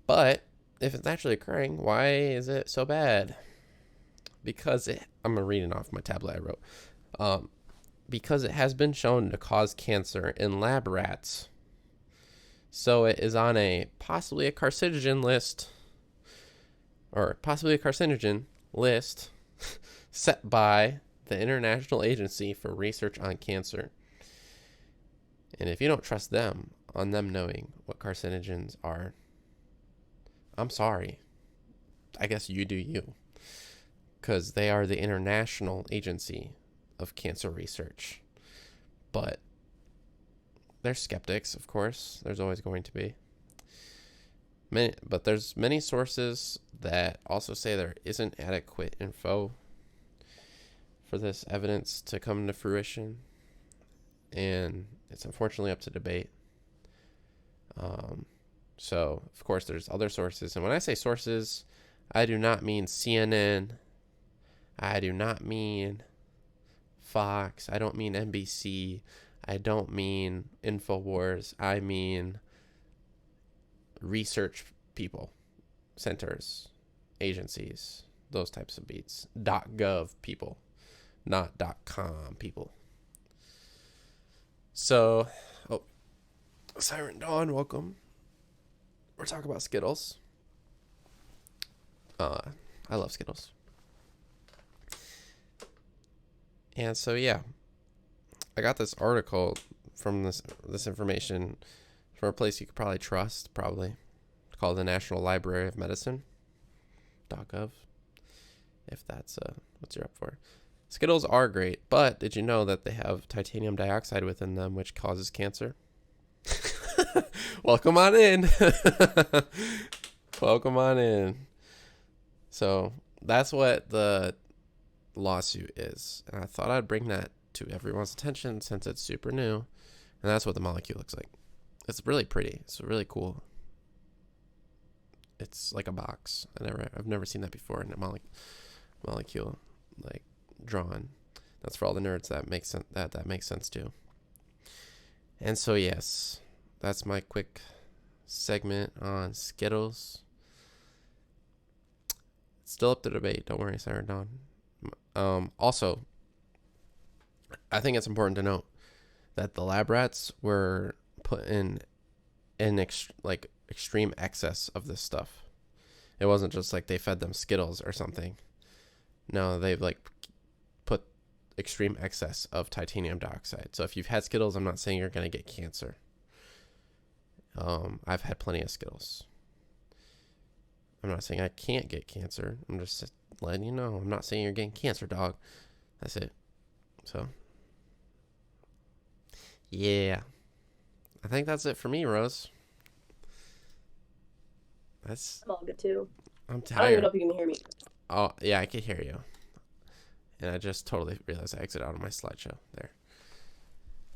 But if it's naturally occurring, why is it so bad? Because I'm reading off my tablet I wrote. Because it has been shown to cause cancer in lab rats. So it is on possibly a carcinogen list set by the International Agency for Research on Cancer. And if you don't trust them on them knowing what carcinogens are, I'm sorry. I guess you do you. Because they are the International Agency of Cancer Research. But they're skeptics, of course. There's always going to be. but there's many sources that also say there isn't adequate info for this evidence to come to fruition, and it's unfortunately up to debate. So, of course, there's other sources. And when I say sources, I do not mean CNN. I do not mean Fox. I don't mean NBC. I don't mean InfoWars. I mean research people, centers, agencies, those types of beats. .gov people, not .com people. So, Siren Dawn, welcome. We're talking about Skittles. I love Skittles. And so, yeah, I got this article from this information from a place you could probably trust, called the National Library of Medicine, .gov, if that's what you're up for. Skittles are great, but did you know that they have titanium dioxide within them, which causes cancer? Welcome on in. Welcome on in. So that's what the lawsuit is. And I thought I'd bring that to everyone's attention since it's super new. And that's what the molecule looks like. It's really pretty. It's really cool. It's like a box. I've never seen that before in a molecule like drawn. That's for all the nerds that makes sense. That makes sense too. And so yes, that's my quick segment on Skittles. It's still up to debate. Don't worry, Sarah Dawn. Also, I think it's important to note that the lab rats were put in extreme excess of this stuff. It wasn't just like they fed them Skittles or something. No, they've put extreme excess of titanium dioxide. So if you've had Skittles, I'm not saying you're going to get cancer. I've had plenty of Skittles. I'm not saying I can't get cancer. I'm just letting you know. I'm not saying you're getting cancer, dog. That's it. So, yeah. I think that's it for me, Rose. I'm all good too. I'm tired. I don't even know if you can hear me. Oh, yeah, I can hear you. And I just totally realized I exited out of my slideshow there.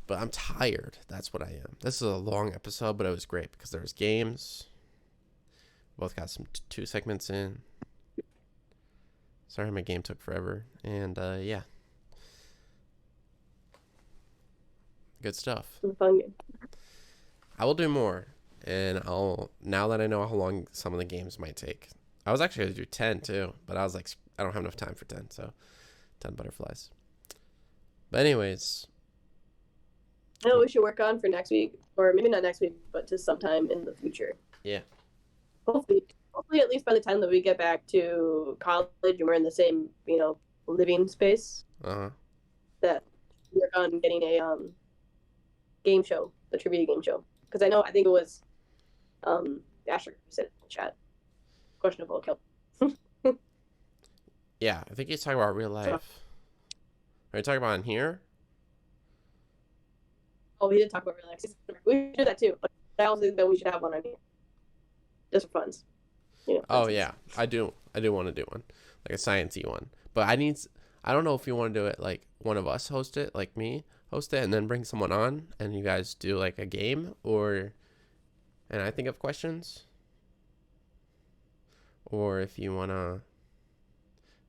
But I'm tired. That's what I am. This is a long episode, but it was great because there was games. Both got some 2 segments in. Sorry, my game took forever. And, yeah. Good stuff. It was a fun game. I will do more. And now that I know how long some of the games might take. I was actually going to do 10 too. But I was like, I don't have enough time for 10. So, 10 butterflies. But anyways. I know what we should work on for next week. Or maybe not next week, but just sometime in the future. Yeah. Hopefully at least by the time that we get back to college and we're in the same, living space. That we work on getting a game show, the trivia game show. Because I think it was Asher said in the chat. Questionable kill. Yeah, I think he's talking about real life. Are you talking about in here? Oh, we did talk about real life. We should do that too. But I also think that we should have one on here. Just for funds. Oh yeah, I do want to do one, like a sciencey one. But I don't know if you want to do it like one of us host it, like me host it, and then bring someone on, and you guys do like a game, and I think of questions, or if you wanna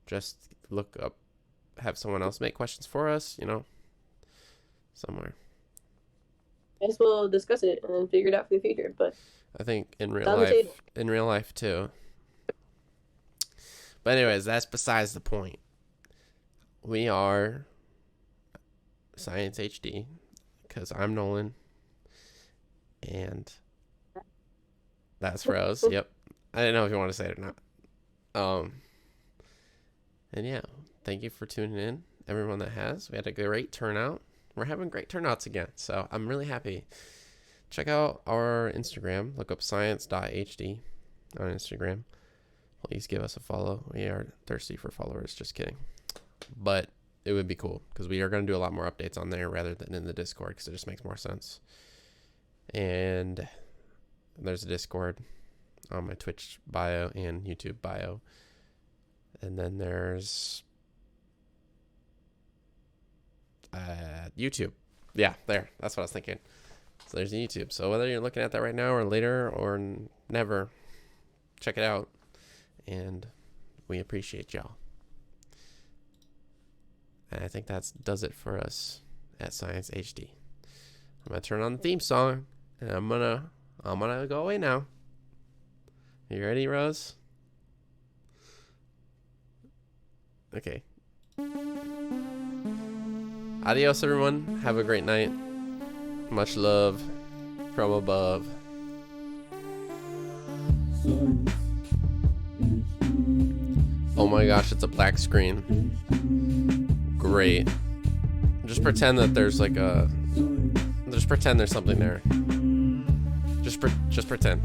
just look up, have someone else make questions for us, somewhere. I guess we'll discuss it and then figure it out for the future, but. I think in real life too. But anyways, that's besides the point. We are Science HD because I'm Nolan and that's Rose. Yep. I didn't know if you want to say it or not. And yeah, thank you for tuning in, everyone that has. We had a great turnout. We're having great turnouts again, so I'm really happy. Check out our Instagram. Look up science.hd on Instagram. Please give us a follow. We are thirsty for followers. Just kidding. But it would be cool because we are going to do a lot more updates on there rather than in the Discord because it just makes more sense. And there's a Discord. on my Twitch bio and YouTube bio. And then there's YouTube. Yeah, there. That's what I was thinking. So there's YouTube. So whether you're looking at that right now or later or never, check it out. And we appreciate y'all. And I think that does it for us at Science HD. I'm gonna turn on the theme song, and I'm gonna go away now. You ready, Rose? Okay. Adios, everyone. Have a great night. Much love from above. Oh my gosh, it's a black screen. Great. Just pretend that there's like a... Just pretend there's something there. Just pretend.